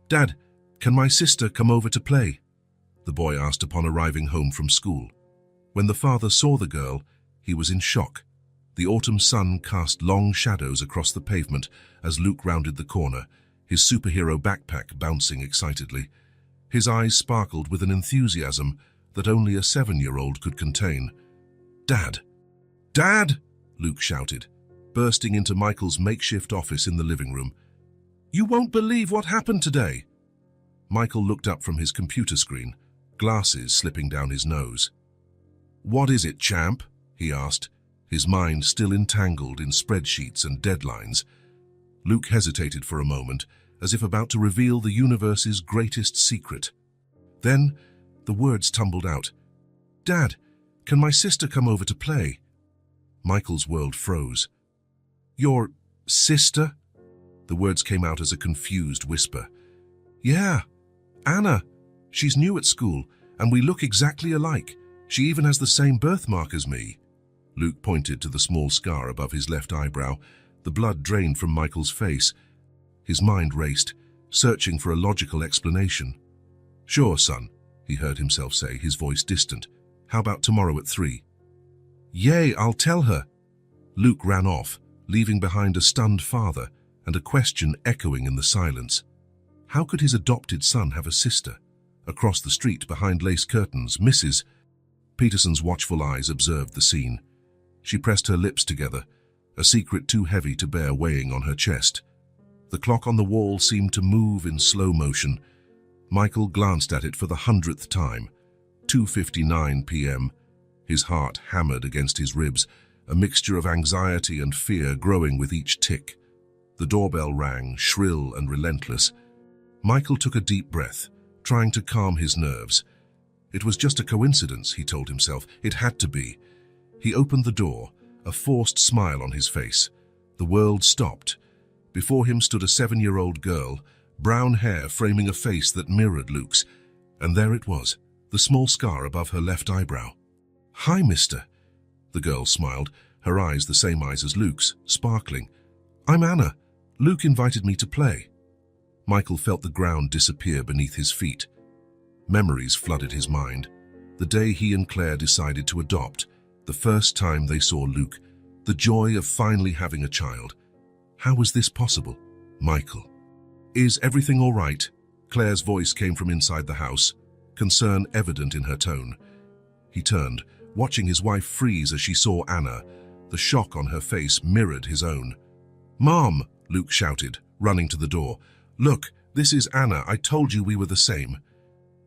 "Dad, can my sister come over to play?" the boy asked upon arriving home from school. When the father saw the girl, he was in shock. The autumn sun cast long shadows across the pavement as Luke rounded the corner, his superhero backpack bouncing excitedly. His eyes sparkled with an enthusiasm that only a 7-year-old could contain. "Dad! Dad!" Luke shouted, bursting into Michael's makeshift office in the living room. "You won't believe what happened today." Michael looked up from his computer screen, glasses slipping down his nose. "What is it, champ?" he asked, his mind still entangled in spreadsheets and deadlines. Luke hesitated for a moment, as if about to reveal the universe's greatest secret. Then, the words tumbled out. "Dad, can my sister come over to play?" Michael's world froze. "Your sister?" The words came out as a confused whisper. "Yeah, Anna. She's new at school, and we look exactly alike. She even has the same birthmark as me." Luke pointed to the small scar above his left eyebrow. The blood drained from Michael's face. His mind raced, searching for a logical explanation. "Sure, son," he heard himself say, his voice distant. "How about tomorrow at 3? "Yay, I'll tell her." Luke ran off, leaving behind a stunned father and a question echoing in the silence. How could his adopted son have a sister? Across the street, behind lace curtains, Mrs. Peterson's watchful eyes observed the scene. She pressed her lips together, a secret too heavy to bear weighing on her chest. The clock on the wall seemed to move in slow motion. Michael glanced at it for the 100th time. 2:59 p.m. His heart hammered against his ribs, a mixture of anxiety and fear growing with each tick. The doorbell rang, shrill and relentless. Michael took a deep breath, trying to calm his nerves. It was just a coincidence, he told himself. It had to be. He opened the door, a forced smile on his face. The world stopped. Before him stood a 7-year-old girl, brown hair framing a face that mirrored Luke's. And there it was, the small scar above her left eyebrow. "Hi, mister." The girl smiled, her eyes the same eyes as Luke's, sparkling. "I'm Anna. Luke invited me to play." Michael felt the ground disappear beneath his feet. Memories flooded his mind. The day he and Claire decided to adopt, the first time they saw Luke, the joy of finally having a child. How was this possible? Michael. "Is everything all right?" Claire's voice came from inside the house, concern evident in her tone. He turned, watching his wife freeze as she saw Anna. The shock on her face mirrored his own. "Mom!" Luke shouted, running to the door. "Look, this is Anna. I told you we were the same."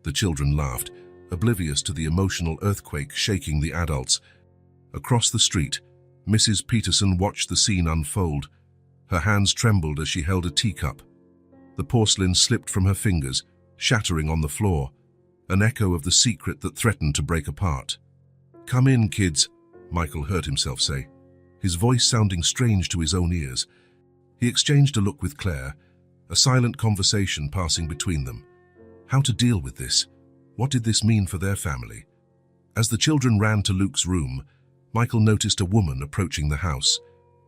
The children laughed, oblivious to the emotional earthquake shaking the adults. Across the street, Mrs. Peterson watched the scene unfold. Her hands trembled as she held a teacup. The porcelain slipped from her fingers, shattering on the floor, an echo of the secret that threatened to break apart. "Come in, kids," Michael heard himself say, his voice sounding strange to his own ears. He exchanged a look with Claire, a silent conversation passing between them. How to deal with this? What did this mean for their family? As the children ran to Luke's room, Michael noticed a woman approaching the house.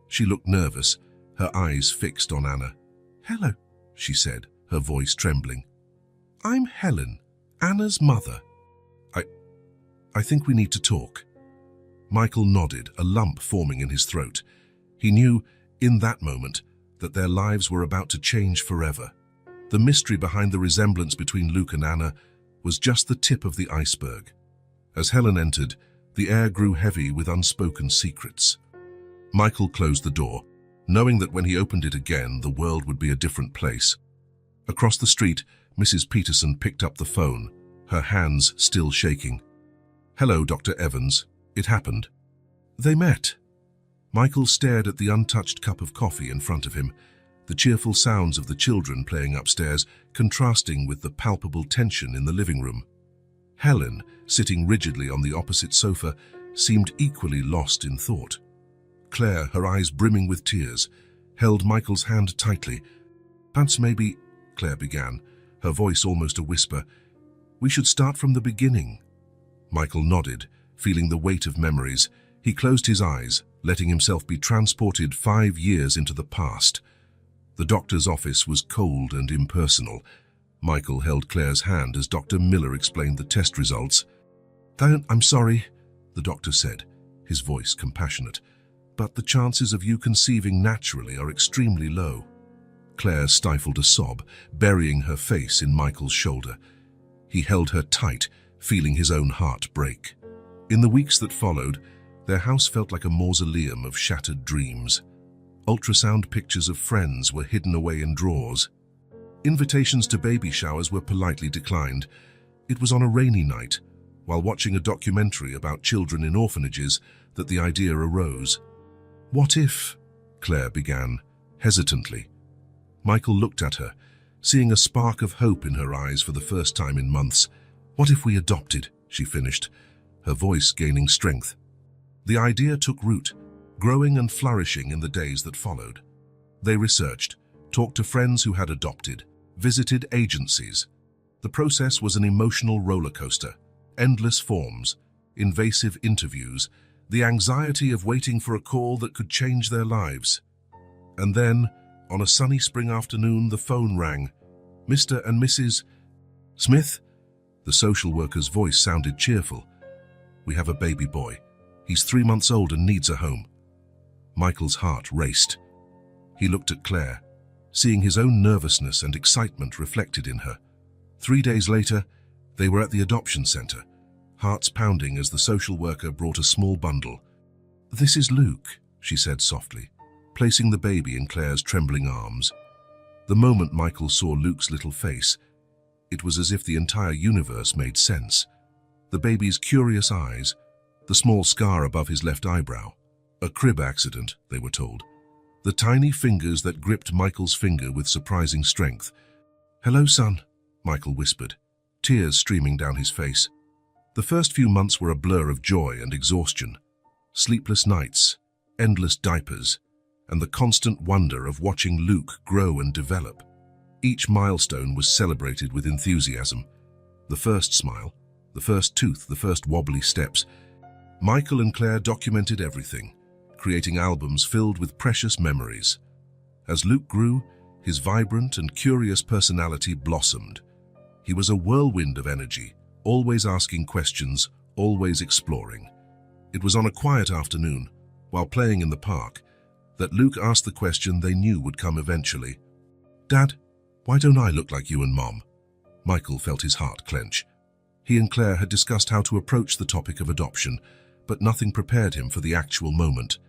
She looked nervous, her eyes fixed on Anna. "Hello," she said, her voice trembling. "I'm Helen, Anna's mother. I think we need to talk." Michael nodded, a lump forming in his throat. He knew, in that moment, that their lives were about to change forever. The mystery behind the resemblance between Luke and Anna was just the tip of the iceberg. As Helen entered, the air grew heavy with unspoken secrets. Michael closed the door, knowing that when he opened it again, the world would be a different place. Across the street, Mrs. Peterson picked up the phone, her hands still shaking. "Hello, Dr. Evans. It happened." They met. Michael stared at the untouched cup of coffee in front of him, the cheerful sounds of the children playing upstairs contrasting with the palpable tension in the living room. Helen, sitting rigidly on the opposite sofa, seemed equally lost in thought. Claire, her eyes brimming with tears, held Michael's hand tightly. "Perhaps maybe," Claire began, her voice almost a whisper, "we should start from the beginning." Michael nodded, feeling the weight of memories. He closed his eyes, letting himself be transported 5 years into the past. The doctor's office was cold and impersonal. Michael held Claire's hand as Dr. Miller explained the test results. "I'm sorry," the doctor said, his voice compassionate, "but the chances of you conceiving naturally are extremely low." Claire stifled a sob, burying her face in Michael's shoulder. He held her tight, feeling his own heart break. In the weeks that followed, their house felt like a mausoleum of shattered dreams. Ultrasound pictures of friends were hidden away in drawers. Invitations to baby showers were politely declined. It was on a rainy night, while watching a documentary about children in orphanages, that the idea arose. "What if?" Claire began, hesitantly. Michael looked at her, seeing a spark of hope in her eyes for the first time in months. "What if we adopted?" she finished, her voice gaining strength. The idea took root, growing and flourishing in the days that followed. They researched, talked to friends who had adopted, visited agencies. The process was an emotional roller coaster. Endless forms, invasive interviews, the anxiety of waiting for a call that could change their lives. And then, on a sunny spring afternoon, the phone rang. "Mr. and Mrs. Smith?" The social worker's voice sounded cheerful. "We have a baby boy. He's 3 months old and needs a home." Michael's heart raced. He looked at Claire, seeing his own nervousness and excitement reflected in her. 3 days later, they were at the adoption center, hearts pounding as the social worker brought a small bundle. "This is Luke," she said softly, placing the baby in Claire's trembling arms. The moment Michael saw Luke's little face, it was as if the entire universe made sense. The baby's curious eyes, the small scar above his left eyebrow. A crib accident, they were told. The tiny fingers that gripped Michael's finger with surprising strength. "Hello, son," Michael whispered, tears streaming down his face. The first few months were a blur of joy and exhaustion. Sleepless nights, endless diapers, and the constant wonder of watching Luke grow and develop. Each milestone was celebrated with enthusiasm. The first smile, the first tooth, the first wobbly steps. Michael and Claire documented everything, creating albums filled with precious memories. As Luke grew, his vibrant and curious personality blossomed. He was a whirlwind of energy, always asking questions, always exploring. It was on a quiet afternoon, while playing in the park, that Luke asked the question they knew would come eventually. "Dad, why don't I look like you and Mom?" Michael felt his heart clench. He and Claire had discussed how to approach the topic of adoption, but nothing prepared him for the actual moment.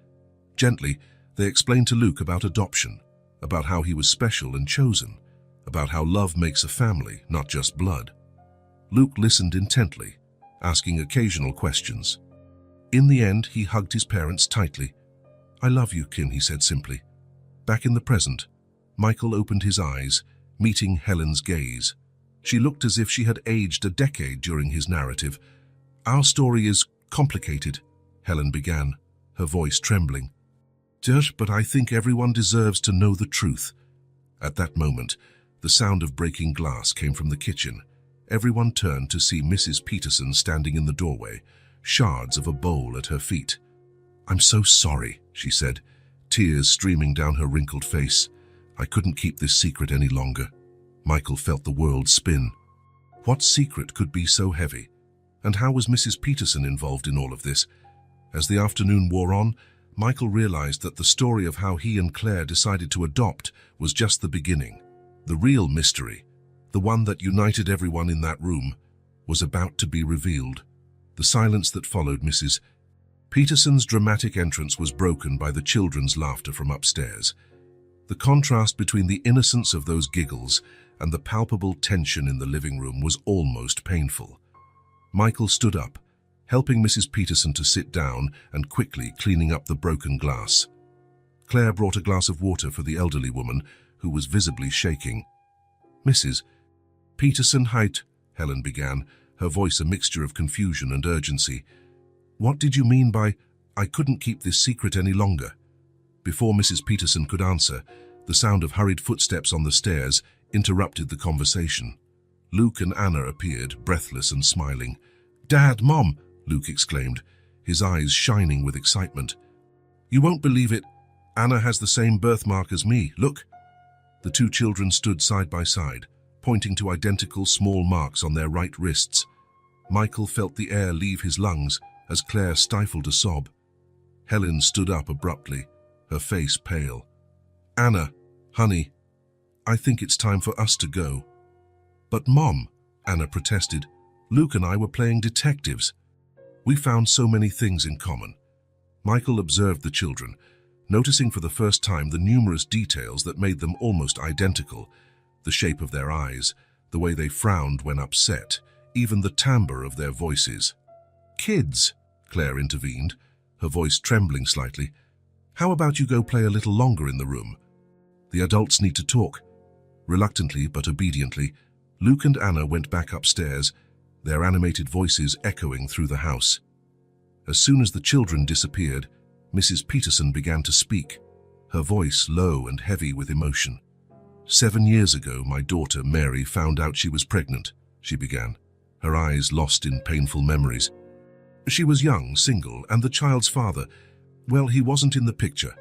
Gently, they explained to Luke about adoption, about how he was special and chosen, about how love makes a family, not just blood. Luke listened intently, asking occasional questions. In the end, he hugged his parents tightly. "I love you, Kin," he said simply. Back in the present, Michael opened his eyes, meeting Helen's gaze. She looked as if she had aged a decade during his narrative. "Our story is complicated," Helen began, her voice trembling. "But I think everyone deserves to know the truth." At that moment, the sound of breaking glass came from the kitchen. Everyone turned to see Mrs. Peterson standing in the doorway, shards of a bowl at her feet. "I'm so sorry," she said, tears streaming down her wrinkled face. "I couldn't keep this secret any longer." Michael felt the world spin. What secret could be so heavy? And how was Mrs. Peterson involved in all of this? As the afternoon wore on, Michael realized that the story of how he and Claire decided to adopt was just the beginning. The real mystery, the one that united everyone in that room, was about to be revealed. The silence that followed Mrs. Peterson's dramatic entrance was broken by the children's laughter from upstairs. The contrast between the innocence of those giggles and the palpable tension in the living room was almost painful. Michael stood up, helping Mrs. Peterson to sit down and quickly cleaning up the broken glass. Claire brought a glass of water for the elderly woman, who was visibly shaking. "Mrs. Peterson, height," Helen began, her voice a mixture of confusion and urgency. "What did you mean by, 'I couldn't keep this secret any longer'?" Before Mrs. Peterson could answer, the sound of hurried footsteps on the stairs interrupted the conversation. Luke and Anna appeared, breathless and smiling. "Dad, Mom!" Luke exclaimed, his eyes shining with excitement. "You won't believe it. Anna has the same birthmark as me. Look." The two children stood side by side, pointing to identical small marks on their right wrists. Michael felt the air leave his lungs as Claire stifled a sob. Helen stood up abruptly, her face pale. "Anna, honey, I think it's time for us to go." "But Mom," Anna protested, "Luke and I were playing detectives. We found so many things in common." Michael observed the children, noticing for the first time the numerous details that made them almost identical: the shape of their eyes, the way they frowned when upset, even the timbre of their voices. "Kids," Claire intervened, her voice trembling slightly, "how about you go play a little longer in the room? The adults need to talk." Reluctantly but obediently, Luke and Anna went back upstairs, their animated voices echoing through the house. As soon as the children disappeared, Mrs. Peterson began to speak, her voice low and heavy with emotion. "7 years ago, my daughter Mary found out she was pregnant," she began, her eyes lost in painful memories. "She was young, single, and the child's father, well, he wasn't in the picture."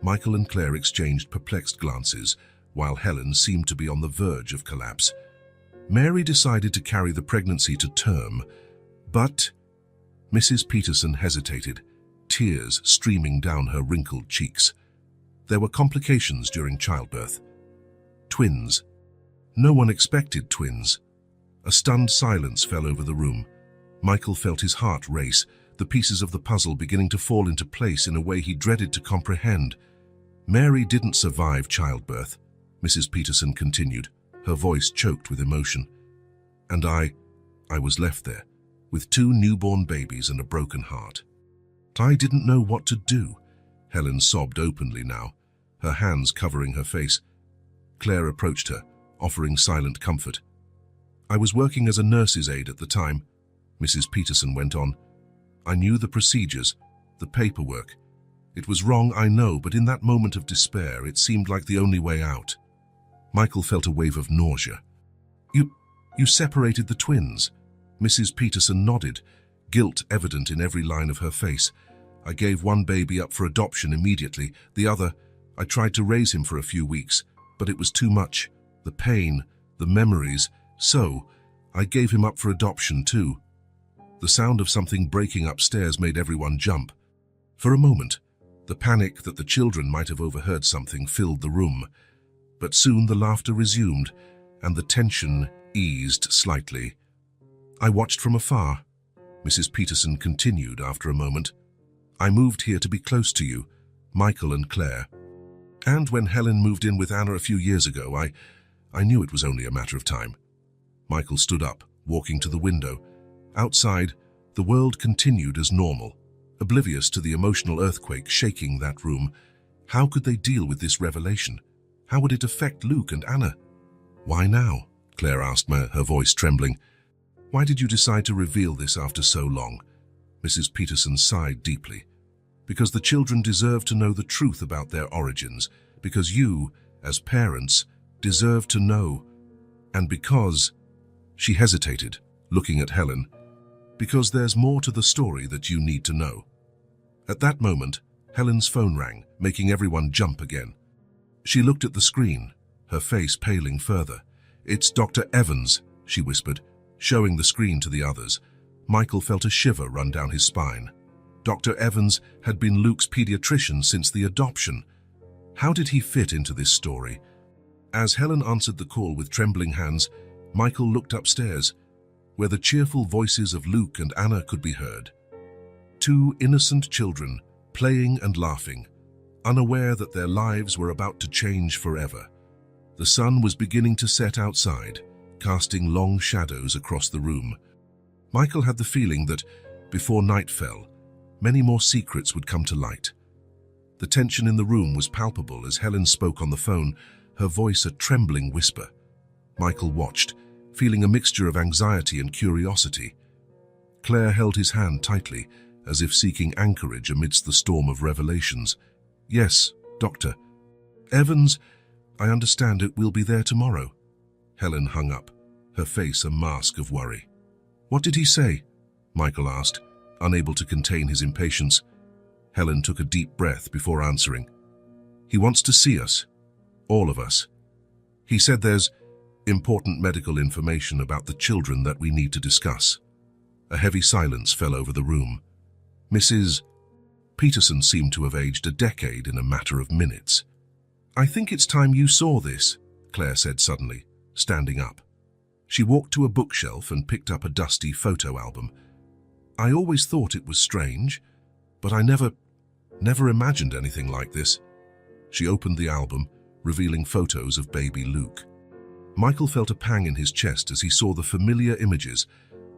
Michael and Claire exchanged perplexed glances, while Helen seemed to be on the verge of collapse. "Mary decided to carry the pregnancy to term, but—" Mrs. Peterson hesitated, tears streaming down her wrinkled cheeks. "There were complications during childbirth. Twins. No one expected twins." A stunned silence fell over the room. Michael felt his heart race, the pieces of the puzzle beginning to fall into place in a way he dreaded to comprehend. "Mary didn't survive childbirth," Mrs. Peterson continued, her voice choked with emotion. "And I was left there, with 2 newborn babies and a broken heart. I didn't know what to do." Helen sobbed openly now, her hands covering her face. Claire approached her, offering silent comfort. "I was working as a nurse's aide at the time," Mrs. Peterson went on. "I knew the procedures, the paperwork. It was wrong, I know, but in that moment of despair, it seemed like the only way out." Michael felt a wave of nausea. You separated the twins?" Mrs. Peterson nodded, guilt evident in every line of her face. "I gave one baby up for adoption immediately. The other, I tried to raise him for a few weeks, but it was too much. The pain, the memories. So, I gave him up for adoption too." The sound of something breaking upstairs made everyone jump. For a moment, the panic that the children might have overheard something filled the room. But soon the laughter resumed, and the tension eased slightly. "I watched from afar," Mrs. Peterson continued after a moment. "I moved here to be close to you, Michael and Claire. And when Helen moved in with Anna a few years ago, I knew it was only a matter of time." Michael stood up, walking to the window. Outside, the world continued as normal, oblivious to the emotional earthquake shaking that room. How could they deal with this revelation? How would it affect Luke and Anna? "Why now?" Claire asked, her voice trembling. "Why did you decide to reveal this after so long?" Mrs. Peterson sighed deeply. "Because the children deserve to know the truth about their origins, because you, as parents, deserve to know, and because—" She hesitated, looking at Helen. "Because there's more to the story that you need to know." At that moment, Helen's phone rang, making everyone jump again. She looked at the screen, her face paling further. "It's Dr. Evans," she whispered, showing the screen to the others. Michael felt a shiver run down his spine. Dr. Evans had been Luke's pediatrician since the adoption. How did he fit into this story? As Helen answered the call with trembling hands, Michael looked upstairs, where the cheerful voices of Luke and Anna could be heard. 2 innocent children, playing and laughing, unaware that their lives were about to change forever. The sun was beginning to set outside, casting long shadows across the room. Michael had the feeling that, before night fell, many more secrets would come to light. The tension in the room was palpable as Helen spoke on the phone, her voice a trembling whisper. Michael watched, feeling a mixture of anxiety and curiosity. Claire held his hand tightly, as if seeking anchorage amidst the storm of revelations. "Yes, Doctor. Evans, I understand it will be there tomorrow." Helen hung up, her face a mask of worry. "What did he say?" Michael asked, unable to contain his impatience. Helen took a deep breath before answering. "He wants to see us. All of us. He said there's Important medical information about the children that we need to discuss. A heavy silence fell over the room. Mrs. Peterson seemed to have aged a decade in a matter of minutes. "I think it's time you saw this," Claire said suddenly, standing up. She walked to a bookshelf and picked up a dusty photo album. "I always thought it was strange, but I never imagined anything like this." She opened the album, revealing photos of baby Luke. Michael felt a pang in his chest as he saw the familiar images: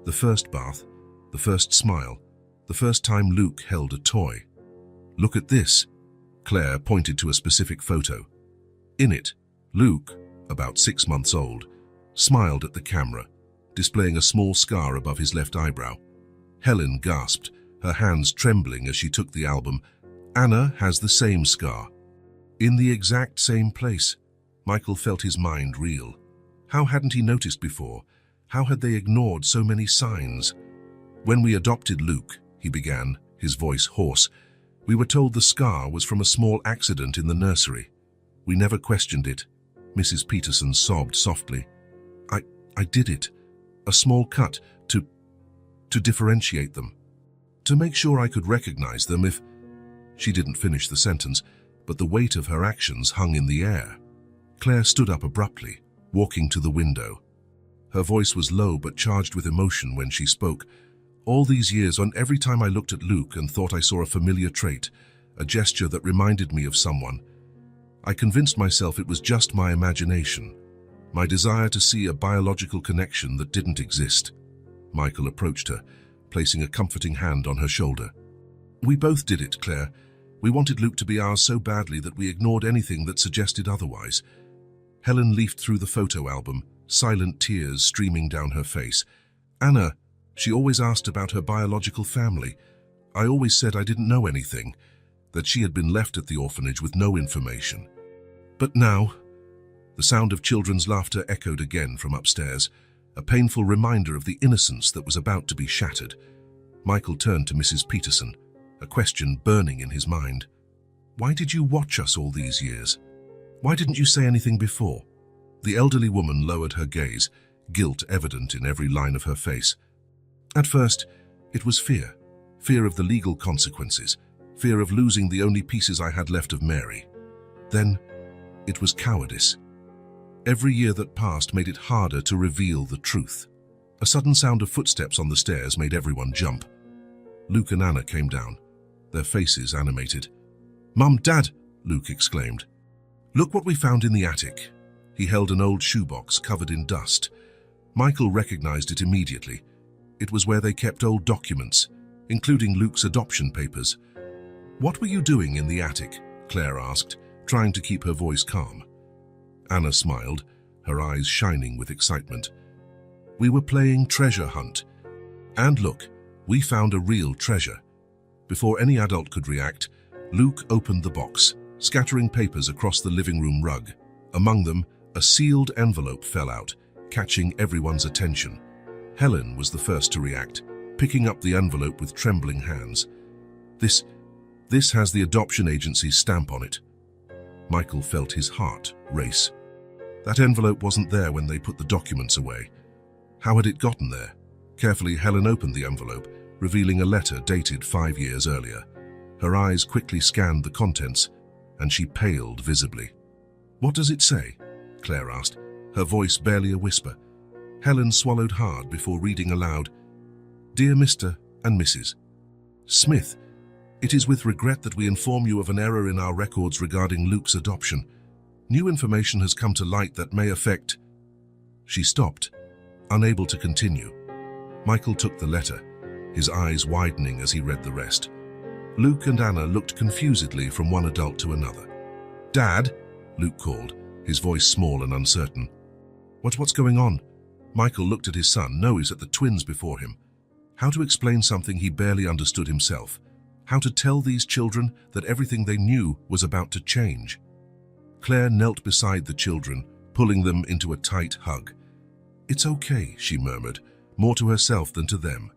the first bath, the first smile, the first time Luke held a toy. "Look at this." Claire pointed to a specific photo. In it, Luke, about 6 months old, smiled at the camera, displaying a small scar above his left eyebrow. Helen gasped, her hands trembling as she took the album. "Anna has the same scar. In the exact same place." Michael felt his mind reel. How hadn't he noticed before? How had they ignored so many signs? "When we adopted Luke," he began, his voice hoarse, "we were told the scar was from a small accident in the nursery. We never questioned it." Mrs. Peterson sobbed softly. I did it. A small cut to differentiate them. To make sure I could recognize them if..." She didn't finish the sentence, but the weight of her actions hung in the air. Claire stood up abruptly, walking to the window. Her voice was low but charged with emotion when she spoke. "All these years, on every time I looked at Luke and thought I saw a familiar trait, a gesture that reminded me of someone, I convinced myself it was just my imagination, my desire to see a biological connection that didn't exist." Michael approached her, placing a comforting hand on her shoulder. "We both did it, Claire. We wanted Luke to be ours so badly that we ignored anything that suggested otherwise." Helen leafed through the photo album, silent tears streaming down her face. "Anna, she always asked about her biological family. I always said I didn't know anything, that she had been left at the orphanage with no information. But now..." The sound of children's laughter echoed again from upstairs, a painful reminder of the innocence that was about to be shattered. Michael turned to Mrs. Peterson, a question burning in his mind. "Why did you watch us all these years? Why didn't you say anything before?" The elderly woman lowered her gaze, guilt evident in every line of her face. "At first, it was fear. Fear of the legal consequences. Fear of losing the only pieces I had left of Mary. Then, it was cowardice. Every year that passed made it harder to reveal the truth." A sudden sound of footsteps on the stairs made everyone jump. Luke and Anna came down, their faces animated. "Mum, Dad!" Luke exclaimed. "Look what we found in the attic." He held an old shoebox covered in dust. Michael recognized it immediately. It was where they kept old documents, including Luke's adoption papers. "What were you doing in the attic?" Claire asked, trying to keep her voice calm. Anna smiled, her eyes shining with excitement. "We were playing treasure hunt. And look, we found a real treasure." Before any adult could react, Luke opened the box, scattering papers across the living room rug. Among them, a sealed envelope fell out, catching everyone's attention. Helen was the first to react, picking up the envelope with trembling hands. This has the adoption agency's stamp on it." Michael felt his heart race. That envelope wasn't there when they put the documents away. How had it gotten there? Carefully, Helen opened the envelope, revealing a letter dated 5 years earlier. Her eyes quickly scanned the contents, and she paled visibly. "What does it say?" Claire asked, her voice barely a whisper. Helen swallowed hard before reading aloud. "Dear Mr. and Mrs. Smith, it is with regret that we inform you of an error in our records regarding Luke's adoption. New information has come to light that may affect..." She stopped, unable to continue. Michael took the letter, his eyes widening as he read the rest. Luke and Anna looked confusedly from one adult to another. "Dad?" Luke called, his voice small and uncertain. What's going on?" Michael looked at his son, nose at the twins before him. How to explain something he barely understood himself? How to tell these children that everything they knew was about to change? Claire knelt beside the children, pulling them into a tight hug. "It's okay," she murmured, more to herself than to them.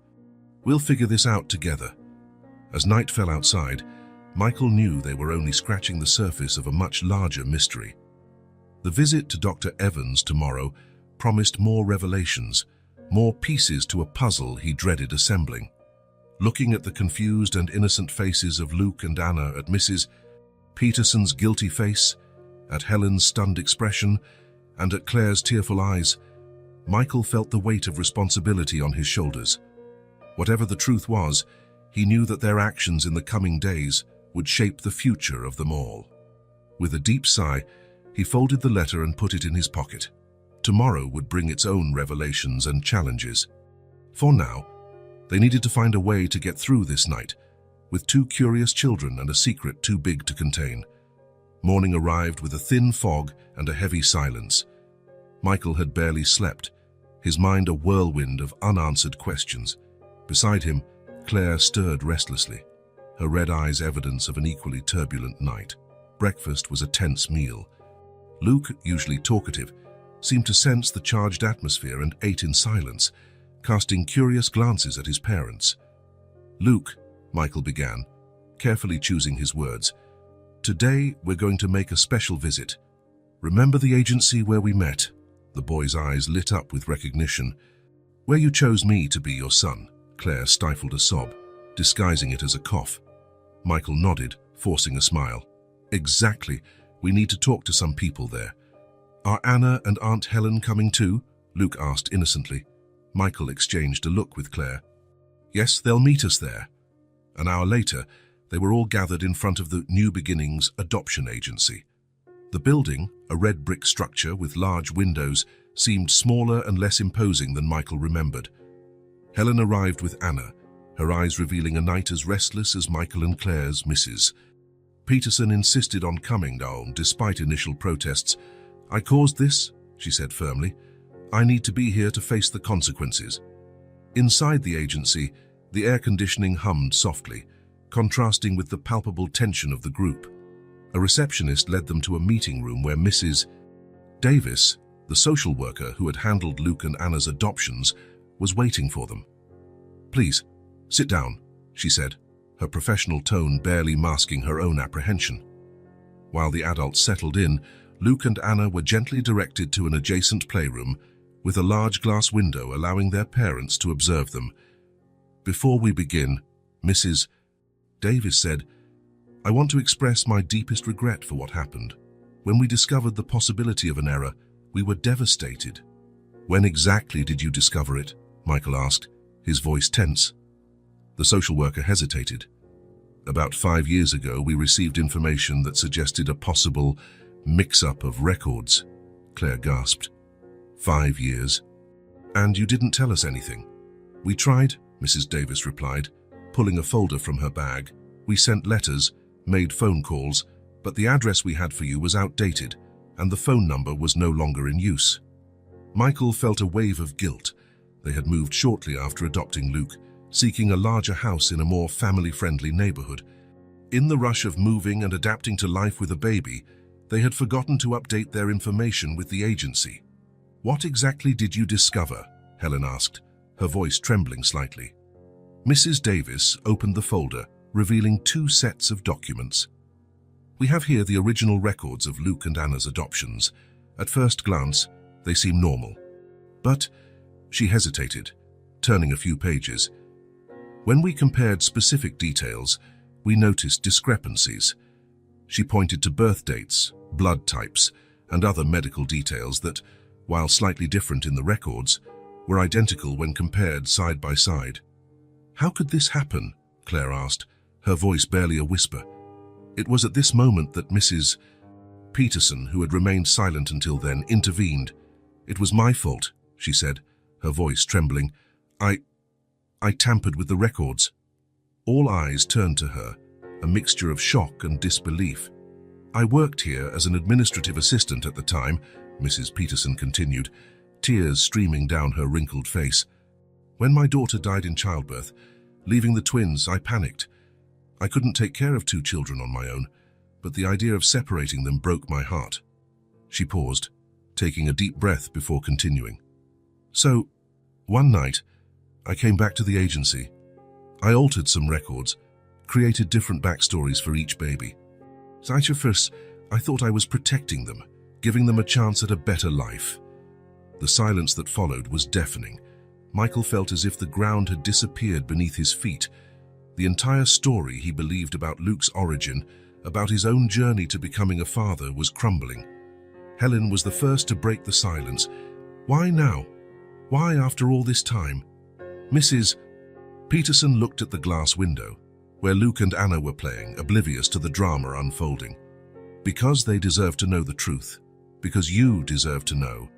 "We'll figure this out together." As night fell outside, Michael knew they were only scratching the surface of a much larger mystery. The visit to Dr. Evans tomorrow promised more revelations, more pieces to a puzzle he dreaded assembling. Looking at the confused and innocent faces of Luke and Anna, at Mrs. Peterson's guilty face, at Helen's stunned expression, and at Claire's tearful eyes, Michael felt the weight of responsibility on his shoulders. Whatever the truth was, he knew that their actions in the coming days would shape the future of them all. With a deep sigh, he folded the letter and put it in his pocket. Tomorrow would bring its own revelations and challenges. For now, they needed to find a way to get through this night, with two curious children and a secret too big to contain. Morning arrived with a thin fog and a heavy silence. Michael had barely slept, his mind a whirlwind of unanswered questions. Beside him, Claire stirred restlessly, her red eyes evidence of an equally turbulent night. Breakfast was a tense meal. Luke, usually talkative, seemed to sense the charged atmosphere and ate in silence, casting curious glances at his parents. "Luke," Michael began, carefully choosing his words, "today we're going to make a special visit. Remember the agency where we met?" The boy's eyes lit up with recognition. "Where you chose me to be your son." Claire stifled a sob, disguising it as a cough. Michael nodded, forcing a smile. "Exactly. We need to talk to some people there." "Are Anna and Aunt Helen coming too?" Luke asked innocently. Michael exchanged a look with Claire. "Yes, they'll meet us there." An hour later, they were all gathered in front of the New Beginnings Adoption Agency. The building, a red brick structure with large windows, seemed smaller and less imposing than Michael remembered. Helen arrived with Anna, her eyes revealing a night as restless as Michael and Claire's. Mrs. Peterson insisted on coming down despite initial protests. "I caused this," she said firmly. "I need to be here to face the consequences." Inside the agency, the air conditioning hummed softly, contrasting with the palpable tension of the group. A receptionist led them to a meeting room where Mrs. Davis, the social worker who had handled Luke and Anna's adoptions, was waiting for them. "Please, sit down," she said, her professional tone barely masking her own apprehension. While the adults settled in, Luke and Anna were gently directed to an adjacent playroom with a large glass window allowing their parents to observe them. "Before we begin," Mrs. Davis said, "I want to express my deepest regret for what happened. When we discovered the possibility of an error, we were devastated." "When exactly did you discover it?" Michael asked, his voice tense. The social worker hesitated. "About 5 years ago, we received information that suggested a possible mix-up of records," Claire gasped. 5 years? "And you didn't tell us anything?" "We tried," Mrs. Davis replied, pulling a folder from her bag. "We sent letters, made phone calls, but the address we had for you was outdated, and the phone number was no longer in use." Michael felt a wave of guilt. They had moved shortly after adopting Luke, seeking a larger house in a more family-friendly neighborhood. In the rush of moving and adapting to life with a baby, they had forgotten to update their information with the agency. "What exactly did you discover?" Helen asked, her voice trembling slightly. Mrs. Davis opened the folder, revealing 2 sets of documents. "We have here the original records of Luke and Anna's adoptions. At first glance, they seem normal. But," she hesitated, turning a few pages, "when we compared specific details, we noticed discrepancies." She pointed to birth dates, blood types, and other medical details that, while slightly different in the records, were identical when compared side by side. "How could this happen?" Claire asked, her voice barely a whisper. It was at this moment that Mrs. Peterson, who had remained silent until then, intervened. "It was my fault," she said, her voice trembling. I tampered with the records." All eyes turned to her, a mixture of shock and disbelief. "I worked here as an administrative assistant at the time," Mrs. Peterson continued, tears streaming down her wrinkled face. "When my daughter died in childbirth, leaving the twins, I panicked. I couldn't take care of 2 children on my own, but the idea of separating them broke my heart." She paused, taking a deep breath before continuing. "So, one night, I came back to the agency. I altered some records, created different backstories for each baby. At first, I thought I was protecting them, giving them a chance at a better life. The silence that followed was deafening. Michael felt as if the ground had disappeared beneath his feet. The entire story he believed about Luke's origin, about his own journey to becoming a father, was crumbling. Helen was the first to break the silence. Why now? Why after all this time? Mrs. Peterson looked at the glass window, where Luke and Anna were playing, oblivious to the drama unfolding. Because they deserve to know the truth. Because you deserve to know.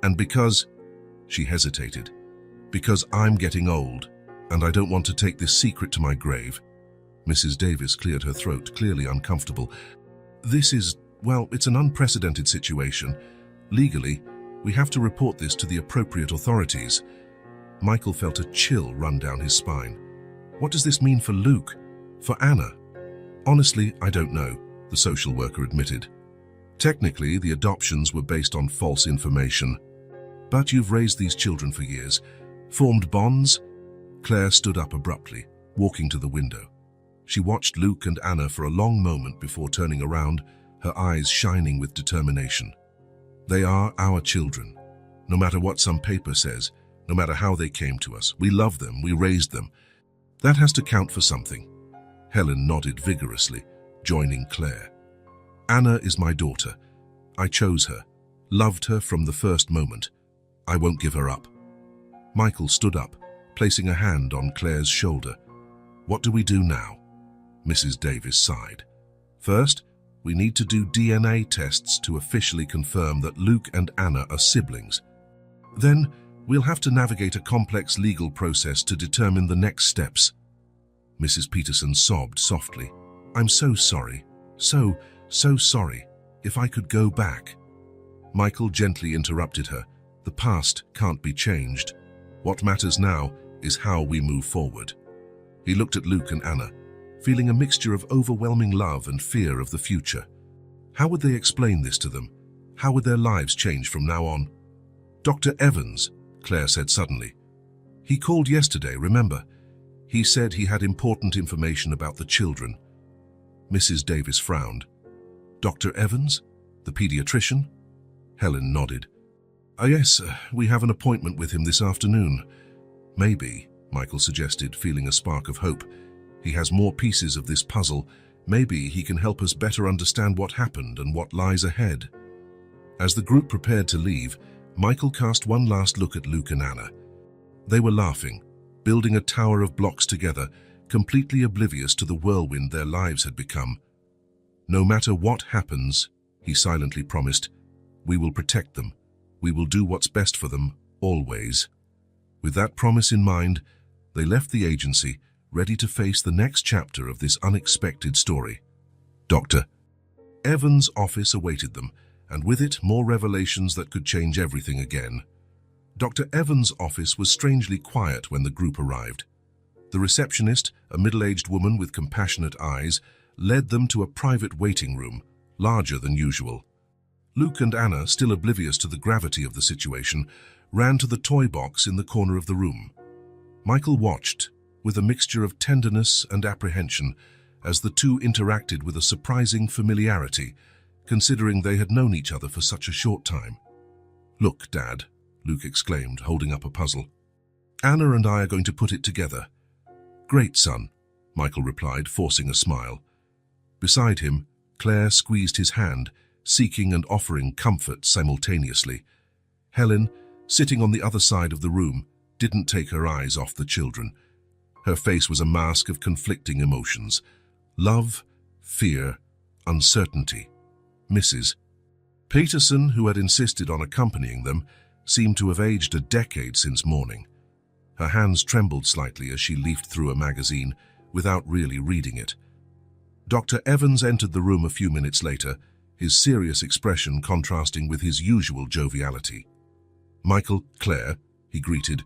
And because... She hesitated. Because I'm getting old, and I don't want to take this secret to my grave. Mrs. Davis cleared her throat, clearly uncomfortable. This is, well, it's an unprecedented situation. Legally, we have to report this to the appropriate authorities. Michael felt a chill run down his spine. What does this mean for Luke? For Anna? Honestly, I don't know, the social worker admitted. Technically, the adoptions were based on false information. But you've raised these children for years. Formed bonds? Claire stood up abruptly, walking to the window. She watched Luke and Anna for a long moment before turning around, her eyes shining with determination. They are our children. No matter what some paper says, no matter how they came to us, we love them, we raised them. That has to count for something. Helen nodded vigorously, joining Claire. Anna is my daughter. I chose her, loved her from the first moment. I won't give her up. Michael stood up, placing a hand on Claire's shoulder. What do we do now? Mrs. Davis sighed. First, we need to do DNA tests to officially confirm that Luke and Anna are siblings. Then, we'll have to navigate a complex legal process to determine the next steps. Mrs. Peterson sobbed softly. I'm so sorry. So sorry. If I could go back. Michael gently interrupted her. The past can't be changed. What matters now is how we move forward. He looked at Luke and Anna, feeling a mixture of overwhelming love and fear of the future. How would they explain this to them? How would their lives change from now on? Dr. Evans, Claire said suddenly. He called yesterday, remember? He said he had important information about the children. Mrs. Davis frowned. Dr. Evans? The pediatrician? Helen nodded. Yes, we have an appointment with him this afternoon. Maybe, Michael suggested, feeling a spark of hope. He has more pieces of this puzzle. Maybe he can help us better understand what happened and what lies ahead. As the group prepared to leave, Michael cast one last look at Luke and Anna. They were laughing, building a tower of blocks together, completely oblivious to the whirlwind their lives had become. No matter what happens, he silently promised, we will protect them. We will do what's best for them, always. With that promise in mind, they left the agency, ready to face the next chapter of this unexpected story. Dr. Evans' office awaited them, and with it more revelations that could change everything again. Dr. Evans' office was strangely quiet when the group arrived. The receptionist, a middle-aged woman with compassionate eyes, led them to a private waiting room, larger than usual. Luke and Anna, still oblivious to the gravity of the situation, ran to the toy box in the corner of the room. Michael watched, with a mixture of tenderness and apprehension, as the two interacted with a surprising familiarity, considering they had known each other for such a short time. Look, Dad, Luke exclaimed, holding up a puzzle. Anna and I are going to put it together. Great, son, Michael replied, forcing a smile. Beside him, Claire squeezed his hand, seeking and offering comfort simultaneously. Helen, sitting on the other side of the room, didn't take her eyes off the children. Her face was a mask of conflicting emotions. Love, fear, uncertainty. Mrs. Peterson, who had insisted on accompanying them, seemed to have aged a decade since morning. Her hands trembled slightly as she leafed through a magazine, without really reading it. Dr. Evans entered the room a few minutes later, his serious expression contrasting with his usual joviality. Michael, Claire, he greeted,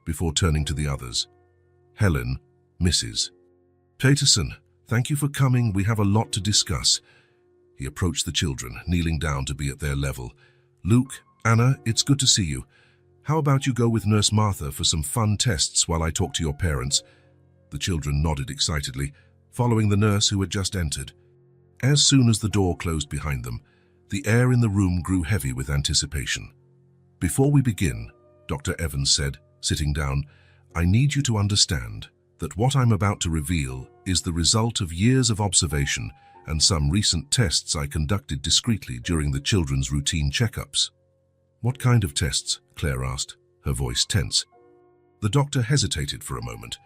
before turning to the others. Helen, Mrs. Peterson, thank you for coming. We have a lot to discuss. He approached the children, kneeling down to be at their level. Luke, Anna, it's good to see you. How about you go with Nurse Martha for some fun tests while I talk to your parents? The children nodded excitedly, following the nurse who had just entered. As soon as the door closed behind them, the air in the room grew heavy with anticipation. Before we begin, Dr. Evans said, sitting down, I need you to understand that what I'm about to reveal is the result of years of observation and some recent tests I conducted discreetly during the children's routine checkups. What kind of tests? Claire asked, her voice tense. The doctor hesitated for a moment.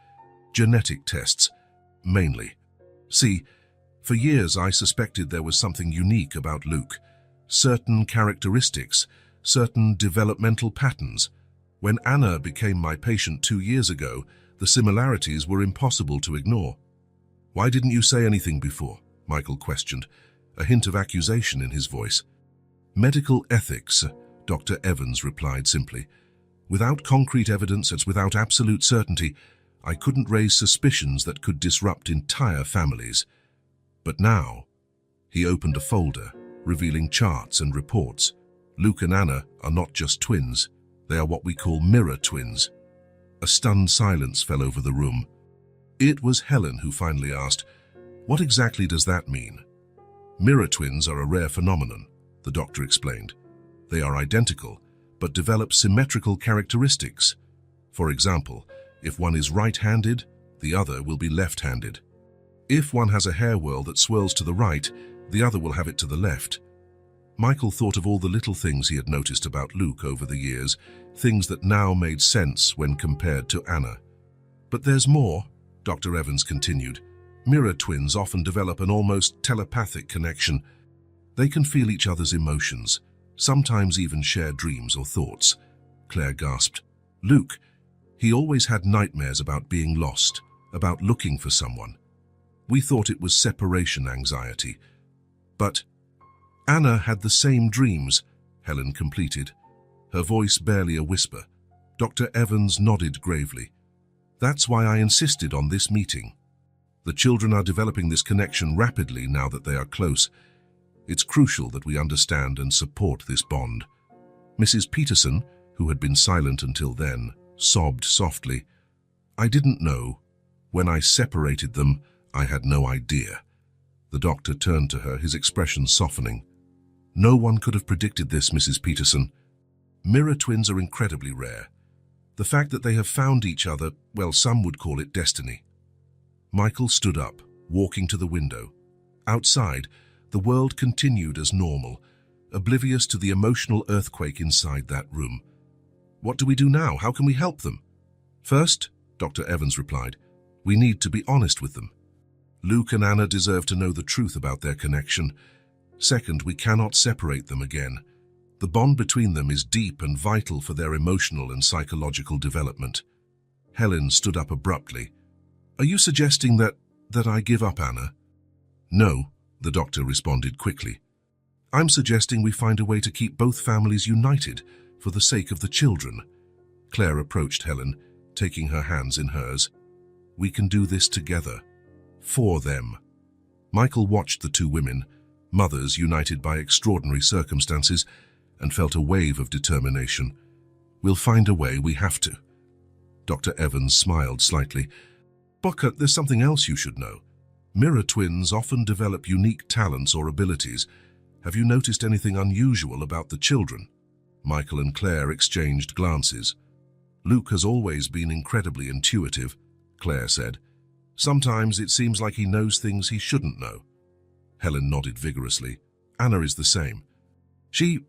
Genetic tests, mainly. See, for years I suspected there was something unique about Luke. Certain characteristics, certain developmental patterns. When Anna became my patient 2 years ago, the similarities were impossible to ignore. Why didn't you say anything before? Michael questioned, a hint of accusation in his voice. Medical ethics, Dr. Evans replied simply. Without concrete evidence and without absolute certainty, I couldn't raise suspicions that could disrupt entire families. But now, he opened a folder, revealing charts and reports. Luke and Anna are not just twins, they are what we call mirror twins. A stunned silence fell over the room. It was Helen who finally asked, What exactly does that mean? Mirror twins are a rare phenomenon, the doctor explained. They are identical, but develop symmetrical characteristics. For example, if one is right-handed, the other will be left-handed. If one has a hair whirl that swirls to the right, the other will have it to the left. Michael thought of all the little things he had noticed about Luke over the years, things that now made sense when compared to Anna. But there's more, Dr. Evans continued. Mirror twins often develop an almost telepathic connection. They can feel each other's emotions, sometimes even share dreams or thoughts. Claire gasped. Luke, he always had nightmares about being lost, about looking for someone. We thought it was separation anxiety. But Anna had the same dreams, Helen completed, her voice barely a whisper. Dr. Evans nodded gravely. That's why I insisted on this meeting. The children are developing this connection rapidly now that they are close. It's crucial that we understand and support this bond. Mrs. Peterson, who had been silent until then, sobbed softly. I didn't know. When I separated them, I had no idea. The doctor turned to her, his expression softening. No one could have predicted this, Mrs. Peterson. Mirror twins are incredibly rare. The fact that they have found each other, well, some would call it destiny. Michael stood up, walking to the window. Outside, the world continued as normal, oblivious to the emotional earthquake inside that room. What do we do now? How can we help them? First, Dr. Evans replied, we need to be honest with them. Luke and Anna deserve to know the truth about their connection. Second, we cannot separate them again. The bond between them is deep and vital for their emotional and psychological development. Helen stood up abruptly. Are you suggesting that I give up Anna? No, the doctor responded quickly. I'm suggesting we find a way to keep both families united for the sake of the children. Claire approached Helen, taking her hands in hers. We can do this together. For them. Michael watched the two women, mothers united by extraordinary circumstances, and felt a wave of determination. We'll find a way, we have to. Dr. Evans smiled slightly. Bucket, there's something else you should know. Mirror twins often develop unique talents or abilities. Have you noticed anything unusual about the children? Michael and Claire exchanged glances. Luke has always been incredibly intuitive, Claire said. Sometimes it seems like he knows things he shouldn't know. Helen nodded vigorously. Anna is the same. She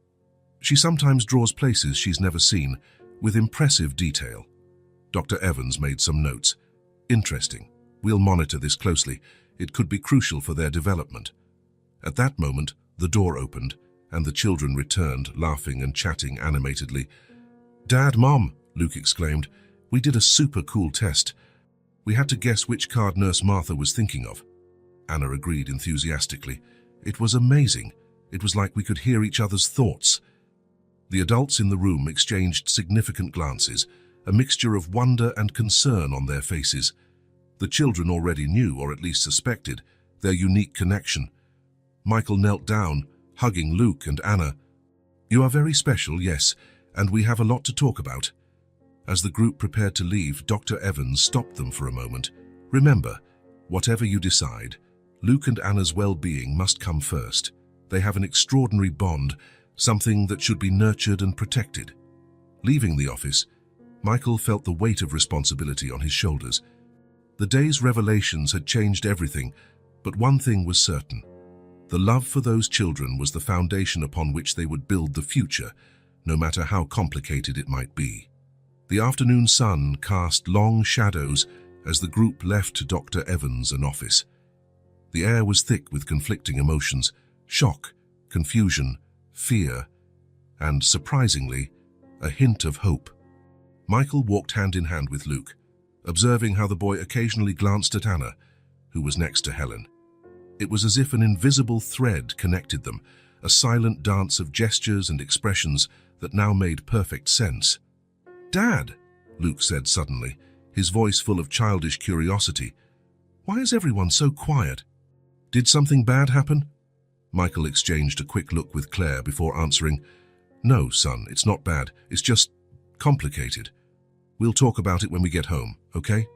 sometimes draws places she's never seen, with impressive detail. Dr. Evans made some notes. Interesting. We'll monitor this closely. It could be crucial for their development. At that moment, the door opened, and the children returned, laughing and chatting animatedly. Dad, Mom, Luke exclaimed, we did a super cool test. We had to guess which card Nurse Martha was thinking of. Anna agreed enthusiastically. It was amazing. It was like we could hear each other's thoughts. The adults in the room exchanged significant glances, a mixture of wonder and concern on their faces. The children already knew, or at least suspected, their unique connection. Michael knelt down, hugging Luke and Anna. You are very special, yes, and we have a lot to talk about. As the group prepared to leave, Dr. Evans stopped them for a moment. Remember, whatever you decide, Luke and Anna's well-being must come first. They have an extraordinary bond, something that should be nurtured and protected. Leaving the office, Michael felt the weight of responsibility on his shoulders. The day's revelations had changed everything, but one thing was certain. The love for those children was the foundation upon which they would build the future, no matter how complicated it might be. The afternoon sun cast long shadows as the group left Dr. Evans' office. The air was thick with conflicting emotions: shock, confusion, fear, and, surprisingly, a hint of hope. Michael walked hand in hand with Luke, observing how the boy occasionally glanced at Anna, who was next to Helen. It was as if an invisible thread connected them, a silent dance of gestures and expressions that now made perfect sense. "Dad," Luke said suddenly, his voice full of childish curiosity, "why is everyone so quiet? Did something bad happen?" Michael exchanged a quick look with Claire before answering, "No, son, it's not bad. It's just complicated. We'll talk about it when we get home, okay?"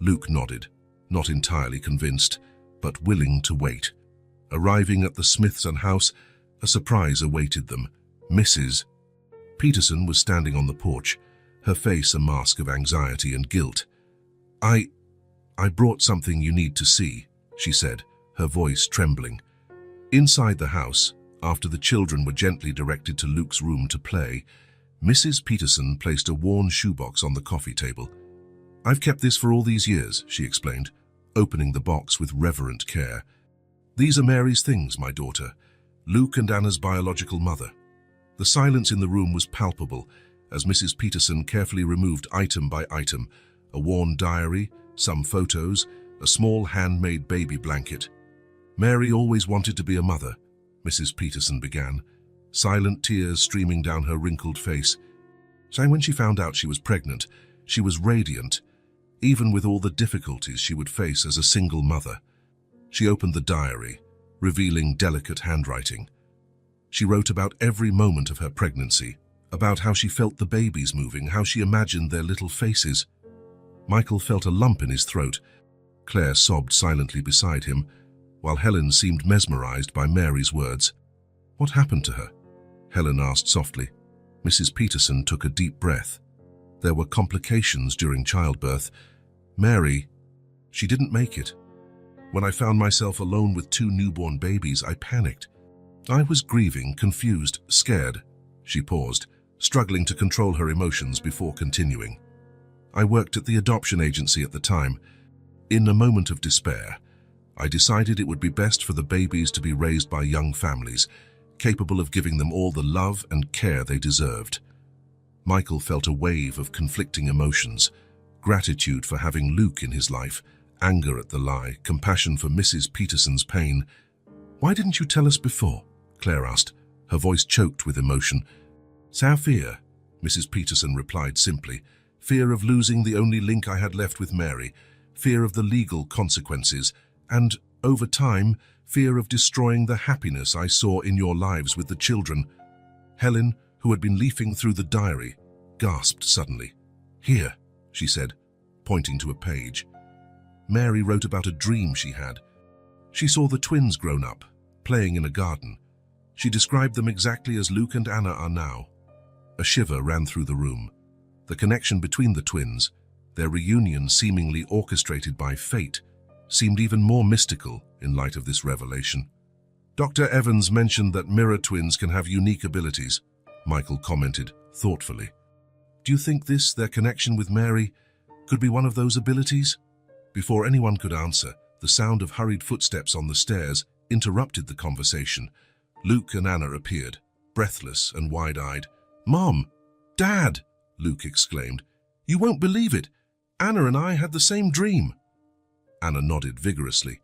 Luke nodded, not entirely convinced, but willing to wait. Arriving at the Smithson house, a surprise awaited them. Mrs. Peterson was standing on the porch, her face a mask of anxiety and guilt. I brought something you need to see," she said, her voice trembling. Inside the house, after the children were gently directed to Luke's room to play, Mrs. Peterson placed a worn shoebox on the coffee table. "I've kept this for all these years," she explained, opening the box with reverent care. "These are Mary's things, my daughter, Luke and Anna's biological mother." The silence in the room was palpable as Mrs. Peterson carefully removed item by item: a worn diary, some photos, a small handmade baby blanket. "Mary always wanted to be a mother," Mrs. Peterson began, silent tears streaming down her wrinkled face. So when she found out she was pregnant, she was radiant, even with all the difficulties she would face as a single mother. She opened the diary, revealing delicate handwriting. She wrote about every moment of her pregnancy, about how she felt the babies moving, how she imagined their little faces. Michael felt a lump in his throat. Claire sobbed silently beside him, while Helen seemed mesmerized by Mary's words. "What happened to her?" Helen asked softly. Mrs. Peterson took a deep breath. "There were complications during childbirth. Mary, she didn't make it. When I found myself alone with 2 newborn babies, I panicked. I was grieving, confused, scared." She paused, struggling to control her emotions before continuing. "I worked at the adoption agency at the time. In a moment of despair, I decided it would be best for the babies to be raised by young families, capable of giving them all the love and care they deserved." Michael felt a wave of conflicting emotions: gratitude for having Luke in his life, anger at the lie, compassion for Mrs. Peterson's pain. "Why didn't you tell us before?" Claire asked, her voice choked with emotion. "Our fear," Mrs. Peterson replied simply. "Fear of losing the only link I had left with Mary, fear of the legal consequences, and, over time, fear of destroying the happiness I saw in your lives with the children." Helen, who had been leafing through the diary, gasped suddenly. "Here," she said, pointing to a page. Mary wrote about a dream she had. She saw the twins grown up, playing in a garden. She described them exactly as Luke and Anna are now. A shiver ran through the room. The connection between the twins, their reunion seemingly orchestrated by fate, seemed even more mystical in light of this revelation. "Dr. Evans mentioned that mirror twins can have unique abilities," Michael commented thoughtfully. "Do you think their connection with Mary, could be one of those abilities?" Before anyone could answer, the sound of hurried footsteps on the stairs interrupted the conversation. Luke and Anna appeared, breathless and wide-eyed. "Mom! Dad!" Luke exclaimed. "You won't believe it! Anna and I had the same dream." Anna nodded vigorously.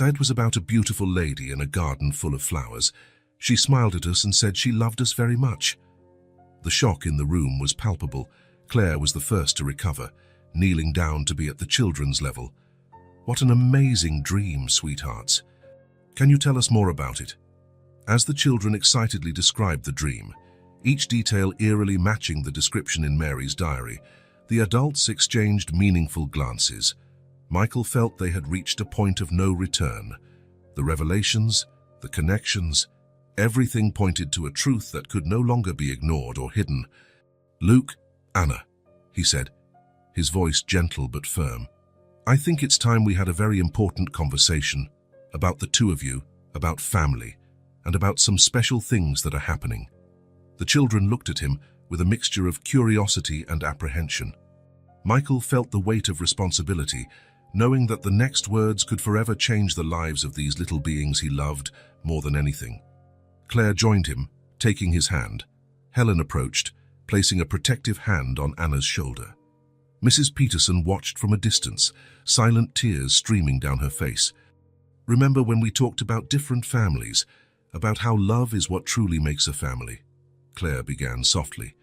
It was about a beautiful lady in a garden full of flowers. She smiled at us and said she loved us very much. The shock in the room was palpable. Claire was the first to recover, kneeling down to be at the children's level. "What an amazing dream, sweethearts. Can you tell us more about it?" As the children excitedly described the dream, each detail eerily matching the description in Mary's diary, the adults exchanged meaningful glances. Michael felt they had reached a point of no return. The revelations, the connections, everything pointed to a truth that could no longer be ignored or hidden. "Luke, Anna," he said, his voice gentle but firm. "I think it's time we had a very important conversation about the two of you, about family, and about some special things that are happening." The children looked at him with a mixture of curiosity and apprehension. Michael felt the weight of responsibility, knowing that the next words could forever change the lives of these little beings he loved more than anything. Claire joined him, taking his hand. Helen approached, placing a protective hand on Anna's shoulder. Mrs. Peterson watched from a distance, silent tears streaming down her face. "Remember when we talked about different families, about how love is what truly makes a family?" Claire began softly.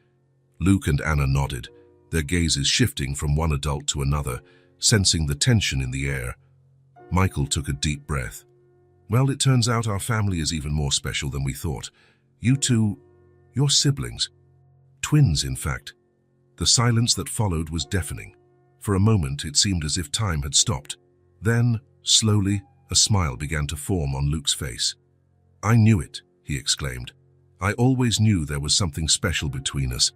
Luke and Anna nodded, their gazes shifting from one adult to another, sensing the tension in the air. Michael took a deep breath. "Well, it turns out our family is even more special than we thought. You two, you're siblings. Twins, in fact." The silence that followed was deafening. For a moment, it seemed as if time had stopped. Then, slowly, a smile began to form on Luke's face. "I knew it," he exclaimed. "I always knew there was something special between us."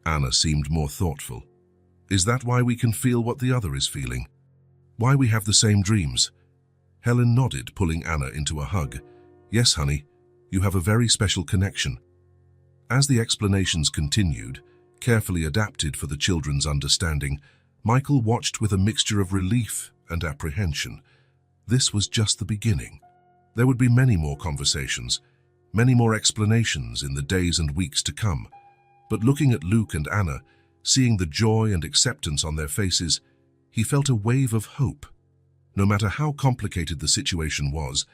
Anna seemed more thoughtful. "Is that why we can feel what the other is feeling? Why we have the same dreams?" Helen nodded, pulling Anna into a hug. "Yes, honey, you have a very special connection." As the explanations continued, carefully adapted for the children's understanding, Michael watched with a mixture of relief and apprehension. This was just the beginning. There would be many more conversations, many more explanations in the days and weeks to come. But looking at Luke and Anna, seeing the joy and acceptance on their faces, he felt a wave of hope. No matter how complicated the situation was,